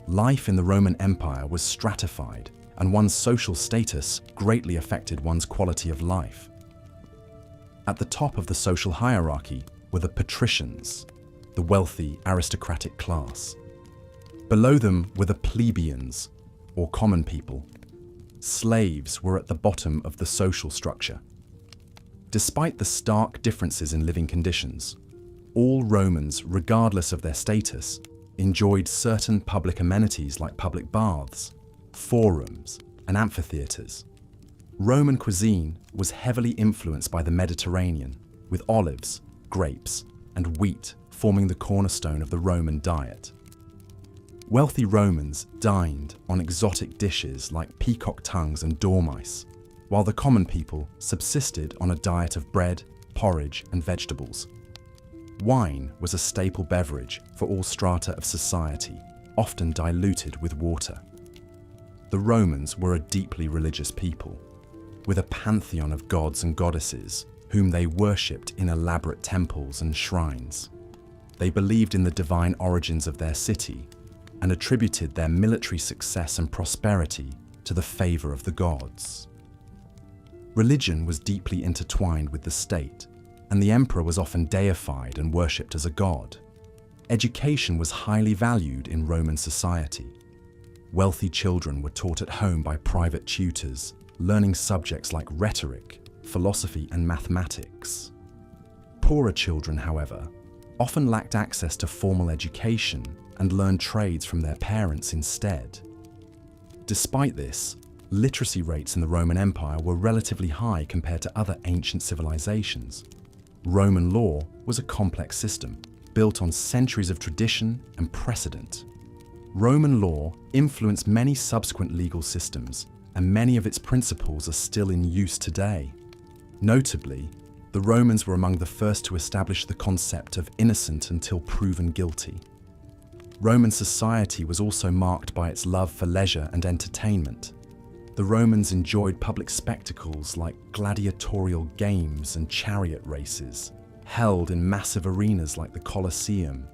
Life in the Roman Empire was stratified, and one's social status greatly affected one's quality of life. At the top of the social hierarchy were the patricians, the wealthy aristocratic class. Below them were the plebeians, or common people. Slaves were at the bottom of the social structure. Despite the stark differences in living conditions, all Romans, regardless of their status, enjoyed certain public amenities like public baths, forums, and amphitheatres. Roman cuisine was heavily influenced by the Mediterranean, with olives, grapes, and wheat forming the cornerstone of the Roman diet. Wealthy Romans dined on exotic dishes like peacock tongues and dormice, while the common people subsisted on a diet of bread, porridge, and vegetables. Wine was a staple beverage for all strata of society, often diluted with water. The Romans were a deeply religious people, with a pantheon of gods and goddesses whom they worshipped in elaborate temples and shrines. They believed in the divine origins of their city and attributed their military success and prosperity to the favor of the gods. Religion was deeply intertwined with the state, and the emperor was often deified and worshipped as a god. Education was highly valued in Roman society. Wealthy children were taught at home by private tutors, learning subjects like rhetoric, philosophy, and mathematics. Poorer children, however, often lacked access to formal education and learned trades from their parents instead. Despite this, literacy rates in the Roman Empire were relatively high compared to other ancient civilizations. Roman law was a complex system, built on centuries of tradition and precedent. Roman law influenced many subsequent legal systems, and many of its principles are still in use today. Notably, the Romans were among the first to establish the concept of innocent until proven guilty. Roman society was also marked by its love for leisure and entertainment. The Romans enjoyed public spectacles like gladiatorial games and chariot races, held in massive arenas like the Colosseum.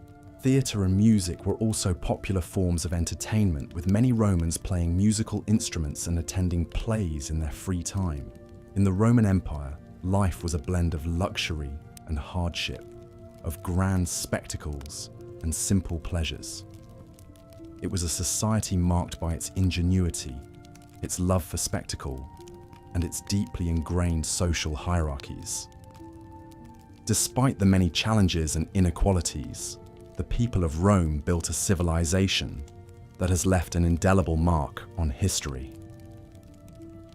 Theatre and music were also popular forms of entertainment, with many Romans playing musical instruments and attending plays in their free time. In the Roman Empire, life was a blend of luxury and hardship, of grand spectacles and simple pleasures. It was a society marked by its ingenuity, its love for spectacle, and its deeply ingrained social hierarchies. Despite the many challenges and inequalities, the people of Rome built a civilization that has left an indelible mark on history.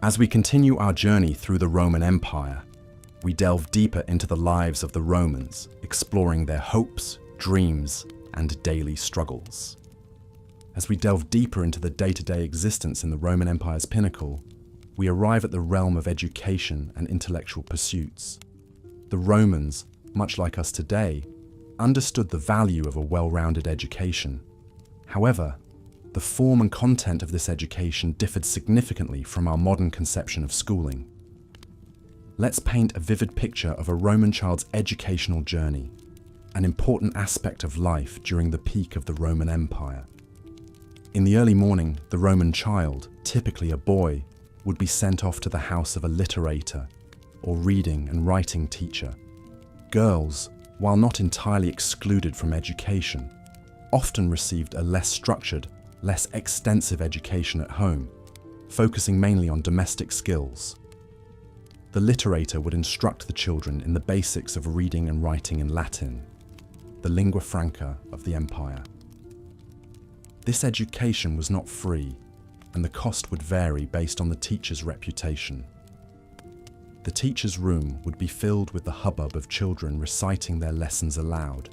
As we continue our journey through the Roman Empire, we delve deeper into the lives of the Romans, exploring their hopes, dreams, and daily struggles. As we delve deeper into the day-to-day existence in the Roman Empire's pinnacle, we arrive at the realm of education and intellectual pursuits. The Romans, much like us today, understood the value of a well-rounded education. However, the form and content of this education differed significantly from our modern conception of schooling. Let's paint a vivid picture of a Roman child's educational journey, an important aspect of life during the peak of the Roman Empire. In the early morning, the Roman child, typically a boy, would be sent off to the house of a literator, or reading and writing teacher. Girls, while not entirely excluded from education, often received a less structured, less extensive education at home, focusing mainly on domestic skills. The literator would instruct the children in the basics of reading and writing in Latin, the lingua franca of the empire. This education was not free, and the cost would vary based on the teacher's reputation. The teacher's room would be filled with the hubbub of children reciting their lessons aloud,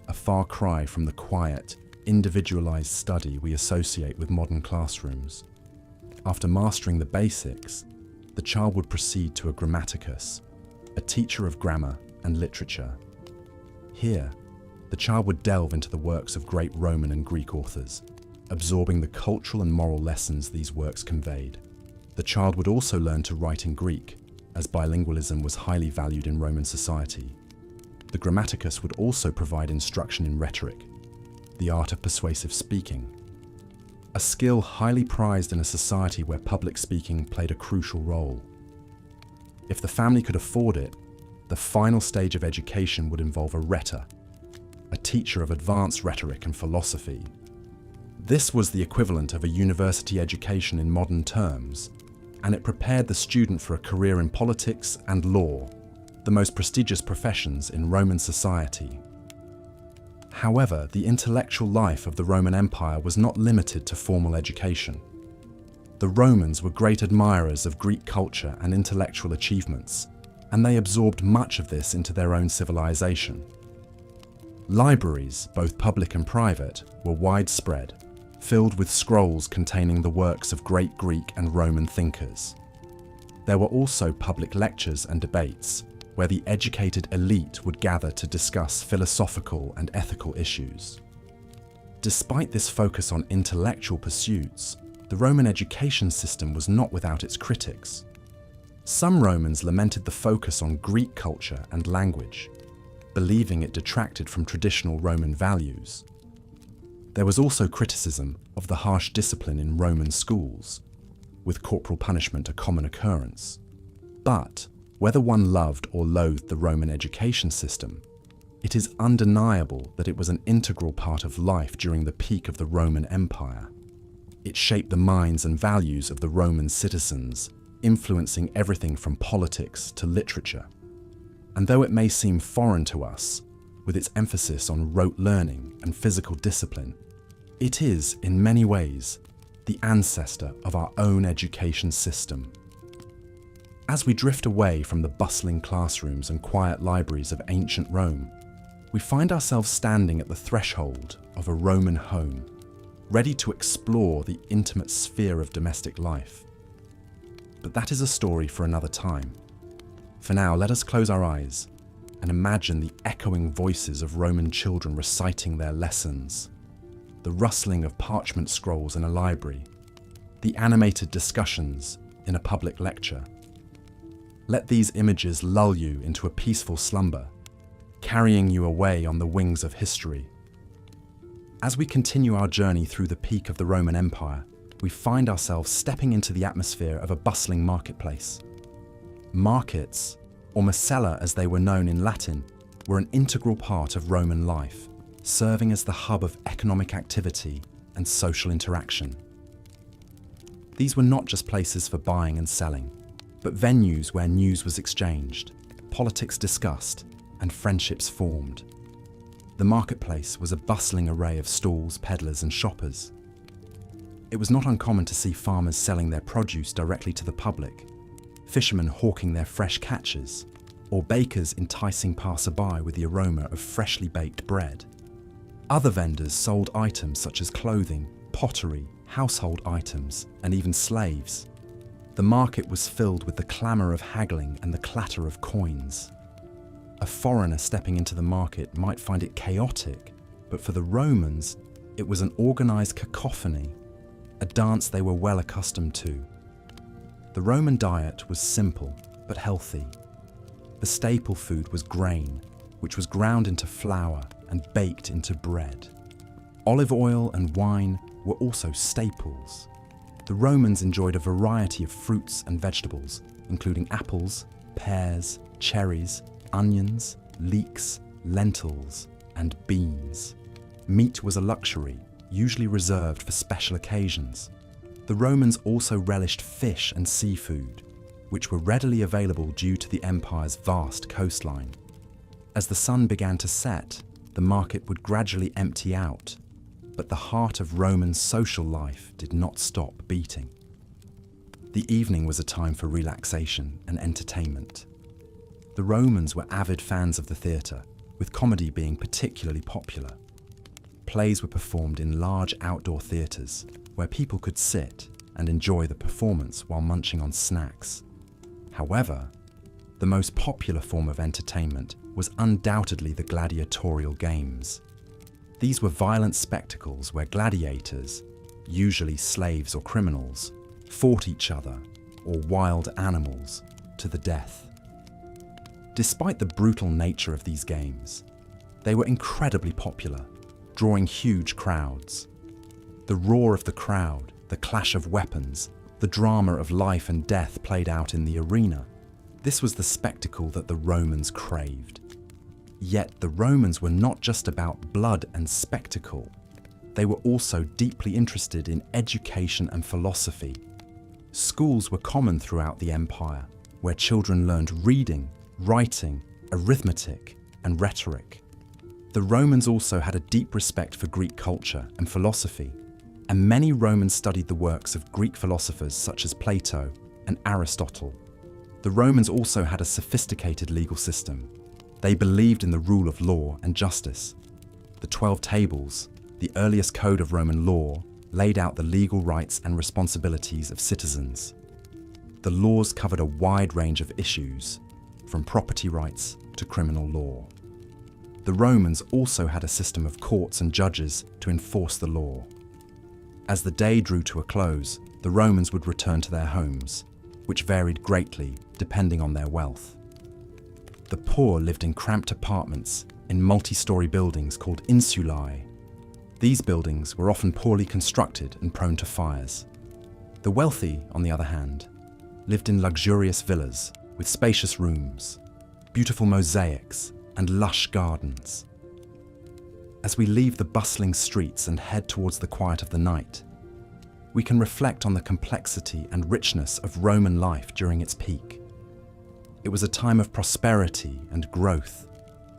a far cry from the quiet, individualized study we associate with modern classrooms. After mastering the basics, the child would proceed to a grammaticus, a teacher of grammar and literature. Here, the child would delve into the works of great Roman and Greek authors, absorbing the cultural and moral lessons these works conveyed. The child would also learn to write in Greek, as bilingualism was highly valued in Roman society. The grammaticus would also provide instruction in rhetoric, the art of persuasive speaking, a skill highly prized in a society where public speaking played a crucial role. If the family could afford it, the final stage of education would involve a rhetor, a teacher of advanced rhetoric and philosophy. This was the equivalent of a university education in modern terms, and it prepared the student for a career in politics and law, the most prestigious professions in Roman society. However, the intellectual life of the Roman Empire was not limited to formal education. The Romans were great admirers of Greek culture and intellectual achievements, and they absorbed much of this into their own civilization. Libraries, both public and private, were widespread, filled with scrolls containing the works of great Greek and Roman thinkers. There were also public lectures and debates, where the educated elite would gather to discuss philosophical and ethical issues. Despite this focus on intellectual pursuits, the Roman education system was not without its critics. Some Romans lamented the focus on Greek culture and language, believing it detracted from traditional Roman values. There was also criticism of the harsh discipline in Roman schools, with corporal punishment a common occurrence. But whether one loved or loathed the Roman education system, it is undeniable that it was an integral part of life during the peak of the Roman Empire. It shaped the minds and values of the Roman citizens, influencing everything from politics to literature. And though it may seem foreign to us, with its emphasis on rote learning and physical discipline, it is, in many ways, the ancestor of our own education system. As we drift away from the bustling classrooms and quiet libraries of ancient Rome, we find ourselves standing at the threshold of a Roman home, ready to explore the intimate sphere of domestic life. But that is a story for another time. For now, let us close our eyes and imagine the echoing voices of Roman children reciting their lessons, the rustling of parchment scrolls in a library, the animated discussions in a public lecture. Let these images lull you into a peaceful slumber, carrying you away on the wings of history. As we continue our journey through the peak of the Roman Empire, we find ourselves stepping into the atmosphere of a bustling marketplace. Markets, or Masella as they were known in Latin, were an integral part of Roman life, serving as the hub of economic activity and social interaction. These were not just places for buying and selling, but venues where news was exchanged, politics discussed, and friendships formed. The marketplace was a bustling array of stalls, peddlers, and shoppers. It was not uncommon to see farmers selling their produce directly to the public, fishermen hawking their fresh catches, or bakers enticing passerby with the aroma of freshly baked bread. Other vendors sold items such as clothing, pottery, household items, and even slaves. The market was filled with the clamour of haggling and the clatter of coins. A foreigner stepping into the market might find it chaotic, but for the Romans, it was an organised cacophony, a dance they were well accustomed to. The Roman diet was simple but healthy. The staple food was grain, which was ground into flour and baked into bread. Olive oil and wine were also staples. The Romans enjoyed a variety of fruits and vegetables, including apples, pears, cherries, onions, leeks, lentils, and beans. Meat was a luxury, usually reserved for special occasions. The Romans also relished fish and seafood, which were readily available due to the empire's vast coastline. As the sun began to set, the market would gradually empty out, but the heart of Roman social life did not stop beating. The evening was a time for relaxation and entertainment. The Romans were avid fans of the theatre, with comedy being particularly popular. Plays were performed in large outdoor theatres, where people could sit and enjoy the performance while munching on snacks. However, the most popular form of entertainment was undoubtedly the gladiatorial games. These were violent spectacles where gladiators, usually slaves or criminals, fought each other, or wild animals, to the death. Despite the brutal nature of these games, they were incredibly popular, drawing huge crowds. The roar of the crowd, the clash of weapons, the drama of life and death played out in the arena. This was the spectacle that the Romans craved. Yet the Romans were not just about blood and spectacle. They were also deeply interested in education and philosophy. Schools were common throughout the empire, where children learned reading, writing, arithmetic, and rhetoric. The Romans also had a deep respect for Greek culture and philosophy, and many Romans studied the works of Greek philosophers such as Plato and Aristotle. The Romans also had a sophisticated legal system. They believed in the rule of law and justice. The 12 Tables, the earliest code of Roman law, laid out the legal rights and responsibilities of citizens. The laws covered a wide range of issues, from property rights to criminal law. The Romans also had a system of courts and judges to enforce the law. As the day drew to a close, the Romans would return to their homes, which varied greatly depending on their wealth. The poor lived in cramped apartments in multi-story buildings called insulae. These buildings were often poorly constructed and prone to fires. The wealthy, on the other hand, lived in luxurious villas with spacious rooms, beautiful mosaics, and lush gardens. As we leave the bustling streets and head towards the quiet of the night, we can reflect on the complexity and richness of Roman life during its peak. It was a time of prosperity and growth,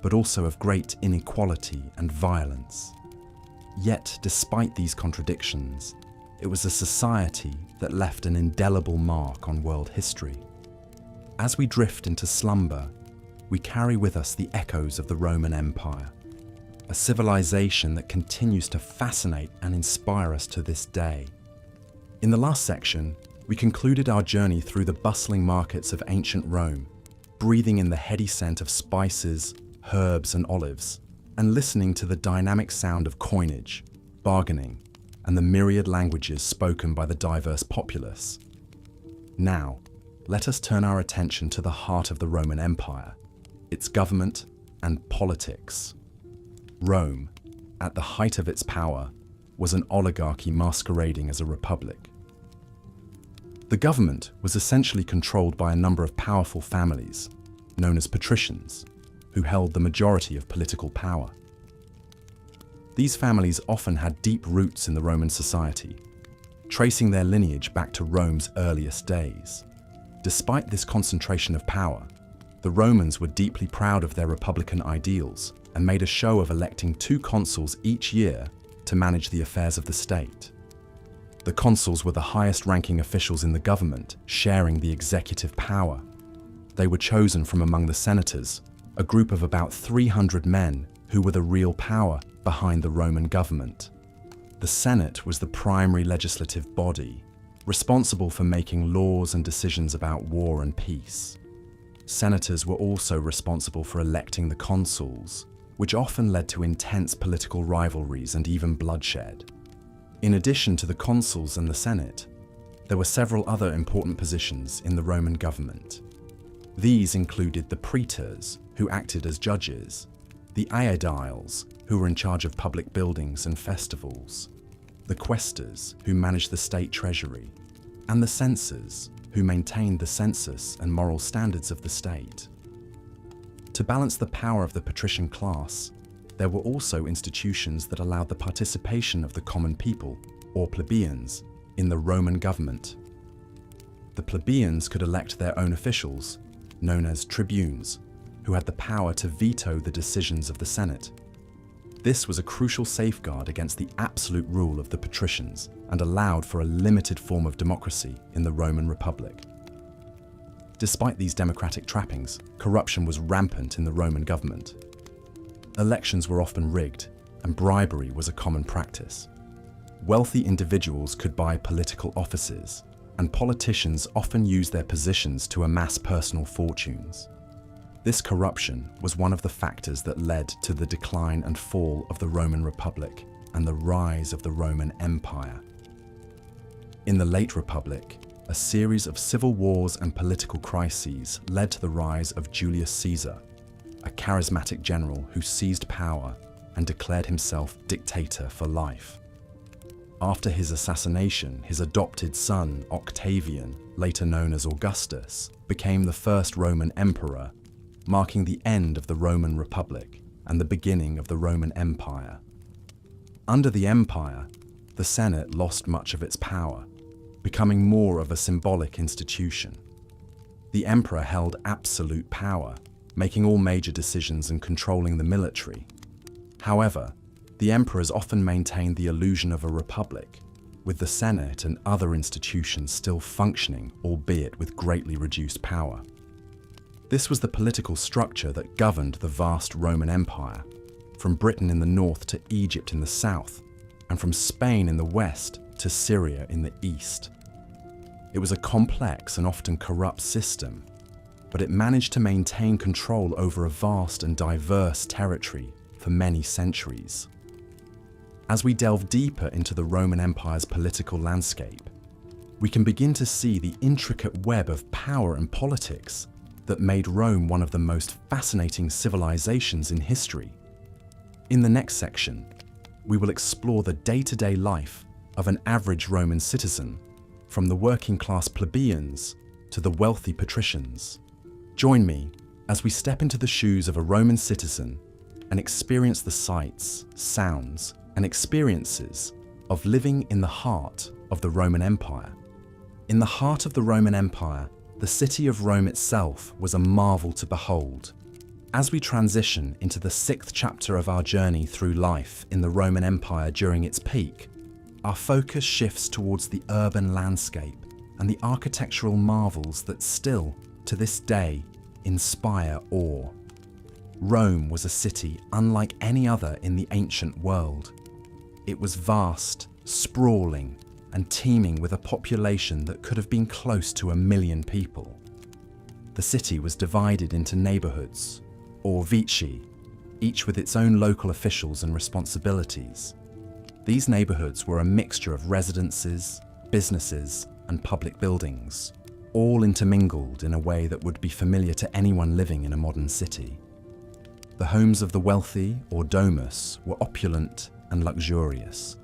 but also of great inequality and violence. Yet, despite these contradictions, it was a society that left an indelible mark on world history. As we drift into slumber, we carry with us the echoes of the Roman Empire, a civilization that continues to fascinate and inspire us to this day. In the last section, we concluded our journey through the bustling markets of ancient Rome, breathing in the heady scent of spices, herbs, and olives, and listening to the dynamic sound of coinage, bargaining, and the myriad languages spoken by the diverse populace. Now, let us turn our attention to the heart of the Roman Empire, its government and politics. Rome, at the height of its power, was an oligarchy masquerading as a republic. The government was essentially controlled by a number of powerful families, known as patricians, who held the majority of political power. These families often had deep roots in the Roman society, tracing their lineage back to Rome's earliest days. Despite this concentration of power, the Romans were deeply proud of their republican ideals and made a show of electing 2 consuls each year to manage the affairs of the state. The consuls were the highest-ranking officials in the government, sharing the executive power. They were chosen from among the senators, a group of about 300 men who were the real power behind the Roman government. The Senate was the primary legislative body, responsible for making laws and decisions about war and peace. Senators were also responsible for electing the consuls, which often led to intense political rivalries and even bloodshed. In addition to the consuls and the Senate, there were several other important positions in the Roman government. These included the praetors, who acted as judges, the aediles, who were in charge of public buildings and festivals, the quaestors, who managed the state treasury, and the censors, who maintained the census and moral standards of the state. To balance the power of the patrician class, there were also institutions that allowed the participation of the common people, or plebeians, in the Roman government. The plebeians could elect their own officials, known as tribunes, who had the power to veto the decisions of the Senate. This was a crucial safeguard against the absolute rule of the patricians and allowed for a limited form of democracy in the Roman Republic. Despite these democratic trappings, corruption was rampant in the Roman government. Elections were often rigged, and bribery was a common practice. Wealthy individuals could buy political offices, and politicians often used their positions to amass personal fortunes. This corruption was one of the factors that led to the decline and fall of the Roman Republic and the rise of the Roman Empire. In the late Republic, a series of civil wars and political crises led to the rise of Julius Caesar, a charismatic general who seized power and declared himself dictator for life. After his assassination, his adopted son, Octavian, later known as Augustus, became the first Roman emperor, marking the end of the Roman Republic and the beginning of the Roman Empire. Under the empire, the Senate lost much of its power, becoming more of a symbolic institution. The emperor held absolute power, making all major decisions and controlling the military. However, the emperors often maintained the illusion of a republic, with the Senate and other institutions still functioning, albeit with greatly reduced power. This was the political structure that governed the vast Roman Empire, from Britain in the north to Egypt in the south, and from Spain in the west to Syria in the east. It was a complex and often corrupt system, but it managed to maintain control over a vast and diverse territory for many centuries. As we delve deeper into the Roman Empire's political landscape, we can begin to see the intricate web of power and politics that made Rome one of the most fascinating civilizations in history. In the next section, we will explore the day-to-day life of an average Roman citizen, from the working-class plebeians to the wealthy patricians. Join me as we step into the shoes of a Roman citizen and experience the sights, sounds, and experiences of living in the heart of the Roman Empire. In the heart of the Roman Empire, the city of Rome itself was a marvel to behold. As we transition into the 6th chapter of our journey through life in the Roman Empire during its peak, our focus shifts towards the urban landscape and the architectural marvels that still, to this day, inspire awe. Rome was a city unlike any other in the ancient world. It was vast, sprawling, and teeming with a population that could have been close to 1 million people. The city was divided into neighborhoods, or vici, each with its own local officials and responsibilities. These neighborhoods were a mixture of residences, businesses, and public buildings, all intermingled in a way that would be familiar to anyone living in a modern city. The homes of the wealthy, or domus, were opulent and luxurious.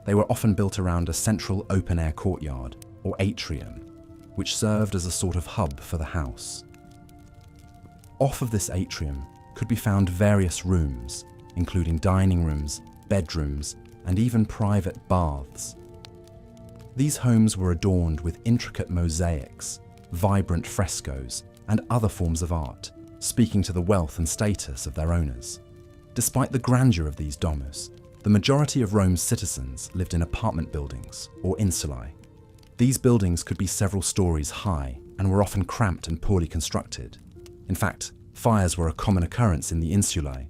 They were often built around a central open-air courtyard, or atrium, which served as a sort of hub for the house. Off of this atrium could be found various rooms, including dining rooms, bedrooms, and even private baths. These homes were adorned with intricate mosaics, vibrant frescoes, and other forms of art, speaking to the wealth and status of their owners. Despite the grandeur of these domus, the majority of Rome's citizens lived in apartment buildings, or insulae. These buildings could be several stories high and were often cramped and poorly constructed. In fact, fires were a common occurrence in the insulae,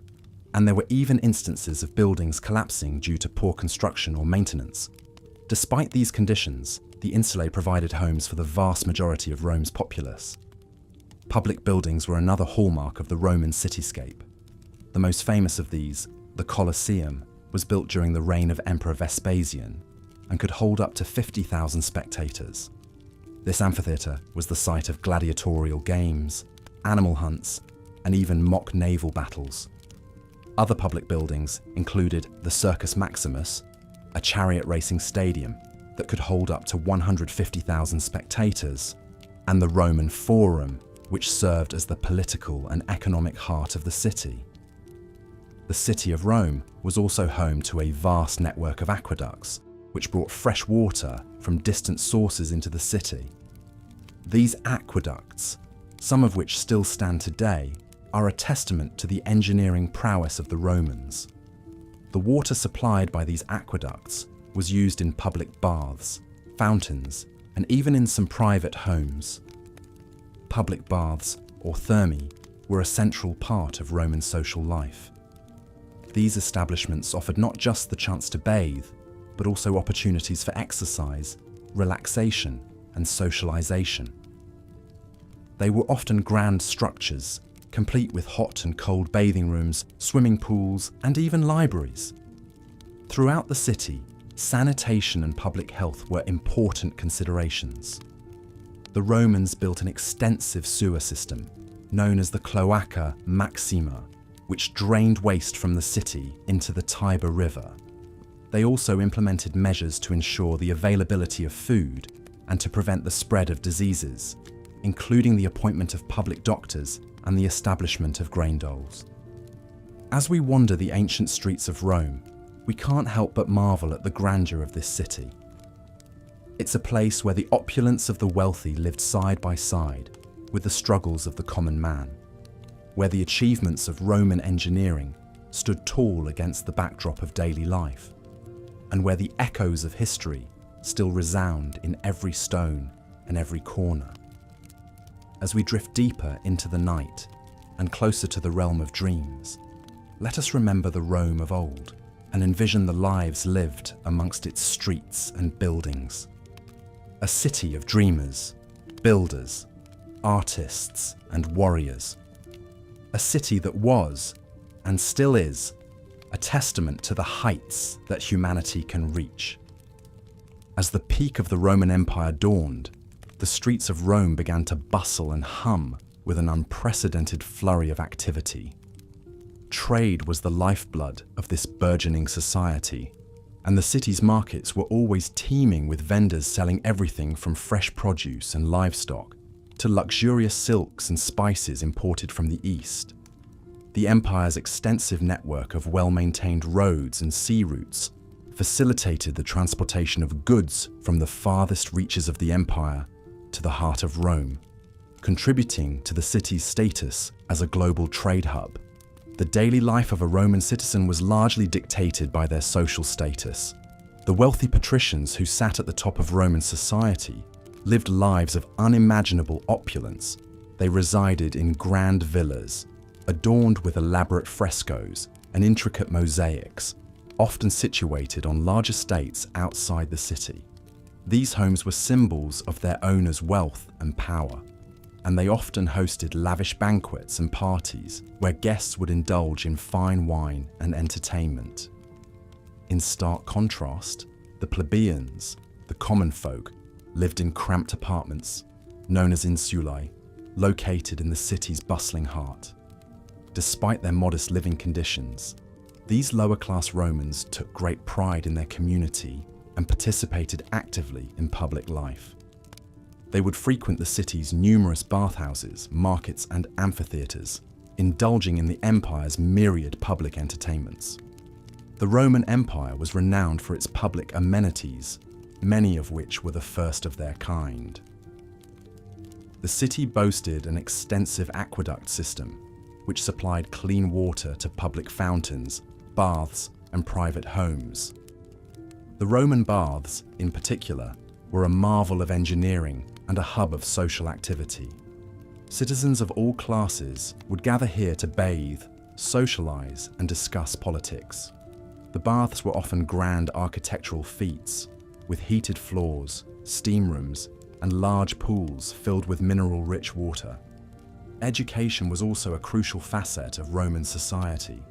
and there were even instances of buildings collapsing due to poor construction or maintenance. Despite these conditions, the insulae provided homes for the vast majority of Rome's populace. Public buildings were another hallmark of the Roman cityscape. The most famous of these, the Colosseum, was built during the reign of Emperor Vespasian and could hold up to 50,000 spectators. This amphitheatre was the site of gladiatorial games, animal hunts, and even mock naval battles. Other public buildings included the Circus Maximus, a chariot racing stadium that could hold up to 150,000 spectators, and the Roman Forum, which served as the political and economic heart of the city. The city of Rome was also home to a vast network of aqueducts, which brought fresh water from distant sources into the city. These aqueducts, some of which still stand today, are a testament to the engineering prowess of the Romans. The water supplied by these aqueducts was used in public baths, fountains, and even in some private homes. Public baths, or thermae, were a central part of Roman social life. These establishments offered not just the chance to bathe, but also opportunities for exercise, relaxation, and socialization. They were often grand structures, complete with hot and cold bathing rooms, swimming pools, and even libraries. Throughout the city, sanitation and public health were important considerations. The Romans built an extensive sewer system, known as the Cloaca Maxima, which drained waste from the city into the Tiber River. They also implemented measures to ensure the availability of food and to prevent the spread of diseases, including the appointment of public doctors and the establishment of grain doles. As we wander the ancient streets of Rome, we can't help but marvel at the grandeur of this city. It's a place where the opulence of the wealthy lived side by side with the struggles of the common man, where the achievements of Roman engineering stood tall against the backdrop of daily life, and where the echoes of history still resound in every stone and every corner. As we drift deeper into the night and closer to the realm of dreams, let us remember the Rome of old and envision the lives lived amongst its streets and buildings. A city of dreamers, builders, artists, and warriors. A city that was, and still is, a testament to the heights that humanity can reach. As the peak of the Roman Empire dawned, the streets of Rome began to bustle and hum with an unprecedented flurry of activity. Trade was the lifeblood of this burgeoning society, and the city's markets were always teeming with vendors selling everything from fresh produce and livestock to luxurious silks and spices imported from the east. The empire's extensive network of well-maintained roads and sea routes facilitated the transportation of goods from the farthest reaches of the empire to the heart of Rome, contributing to the city's status as a global trade hub. The daily life of a Roman citizen was largely dictated by their social status. The wealthy patricians who sat at the top of Roman society lived lives of unimaginable opulence. They resided in grand villas, adorned with elaborate frescoes and intricate mosaics, often situated on large estates outside the city. These homes were symbols of their owners' wealth and power, and they often hosted lavish banquets and parties where guests would indulge in fine wine and entertainment. In stark contrast, the plebeians, the common folk, lived in cramped apartments, known as insulae, located in the city's bustling heart. Despite their modest living conditions, these lower-class Romans took great pride in their community and participated actively in public life. They would frequent the city's numerous bathhouses, markets, and amphitheatres, indulging in the empire's myriad public entertainments. The Roman Empire was renowned for its public amenities, many of which were the first of their kind. The city boasted an extensive aqueduct system, which supplied clean water to public fountains, baths, and private homes. The Roman baths, in particular, were a marvel of engineering and a hub of social activity. Citizens of all classes would gather here to bathe, socialize, and discuss politics. The baths were often grand architectural feats, with heated floors, steam rooms, and large pools filled with mineral-rich water. Education was also a crucial facet of Roman society.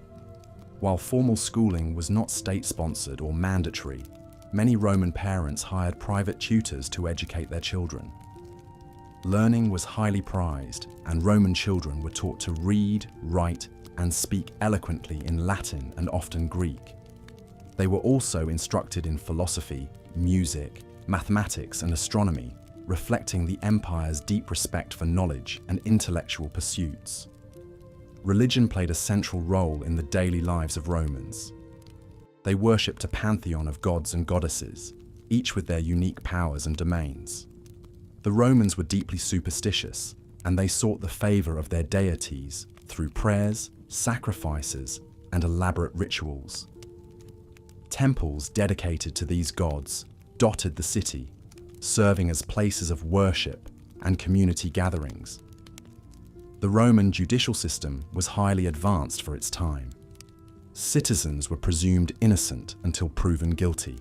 While formal schooling was not state-sponsored or mandatory, many Roman parents hired private tutors to educate their children. Learning was highly prized, and Roman children were taught to read, write, and speak eloquently in Latin and often Greek. They were also instructed in philosophy, music, mathematics, and astronomy, reflecting the empire's deep respect for knowledge and intellectual pursuits. Religion played a central role in the daily lives of Romans. They worshipped a pantheon of gods and goddesses, each with their unique powers and domains. The Romans were deeply superstitious, and they sought the favor of their deities through prayers, sacrifices, and elaborate rituals. Temples dedicated to these gods dotted the city, serving as places of worship and community gatherings. The Roman judicial system was highly advanced for its time. Citizens were presumed innocent until proven guilty,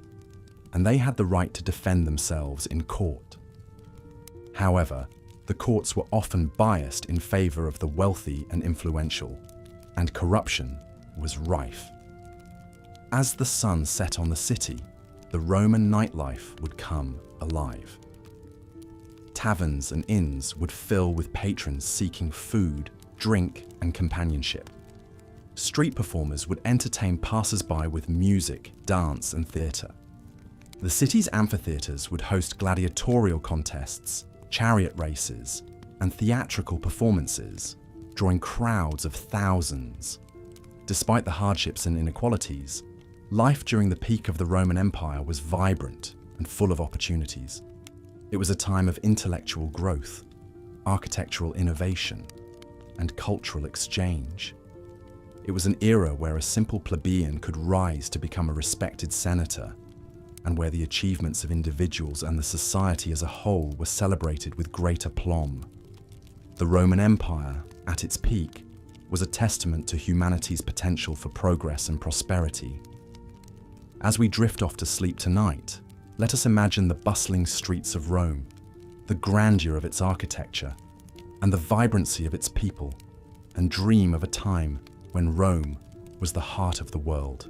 and they had the right to defend themselves in court. However, the courts were often biased in favor of the wealthy and influential, and corruption was rife. As the sun set on the city, the Roman nightlife would come alive. Taverns and inns would fill with patrons seeking food, drink, and companionship. Street performers would entertain passers-by with music, dance, and theatre. The city's amphitheatres would host gladiatorial contests, chariot races, and theatrical performances, drawing crowds of thousands. Despite the hardships and inequalities, life during the peak of the Roman Empire was vibrant and full of opportunities. It was a time of intellectual growth, architectural innovation, and cultural exchange. It was an era where a simple plebeian could rise to become a respected senator, and where the achievements of individuals and the society as a whole were celebrated with great aplomb. The Roman Empire, at its peak, was a testament to humanity's potential for progress and prosperity. As we drift off to sleep tonight, let us imagine the bustling streets of Rome, the grandeur of its architecture, and the vibrancy of its people, and dream of a time when Rome was the heart of the world.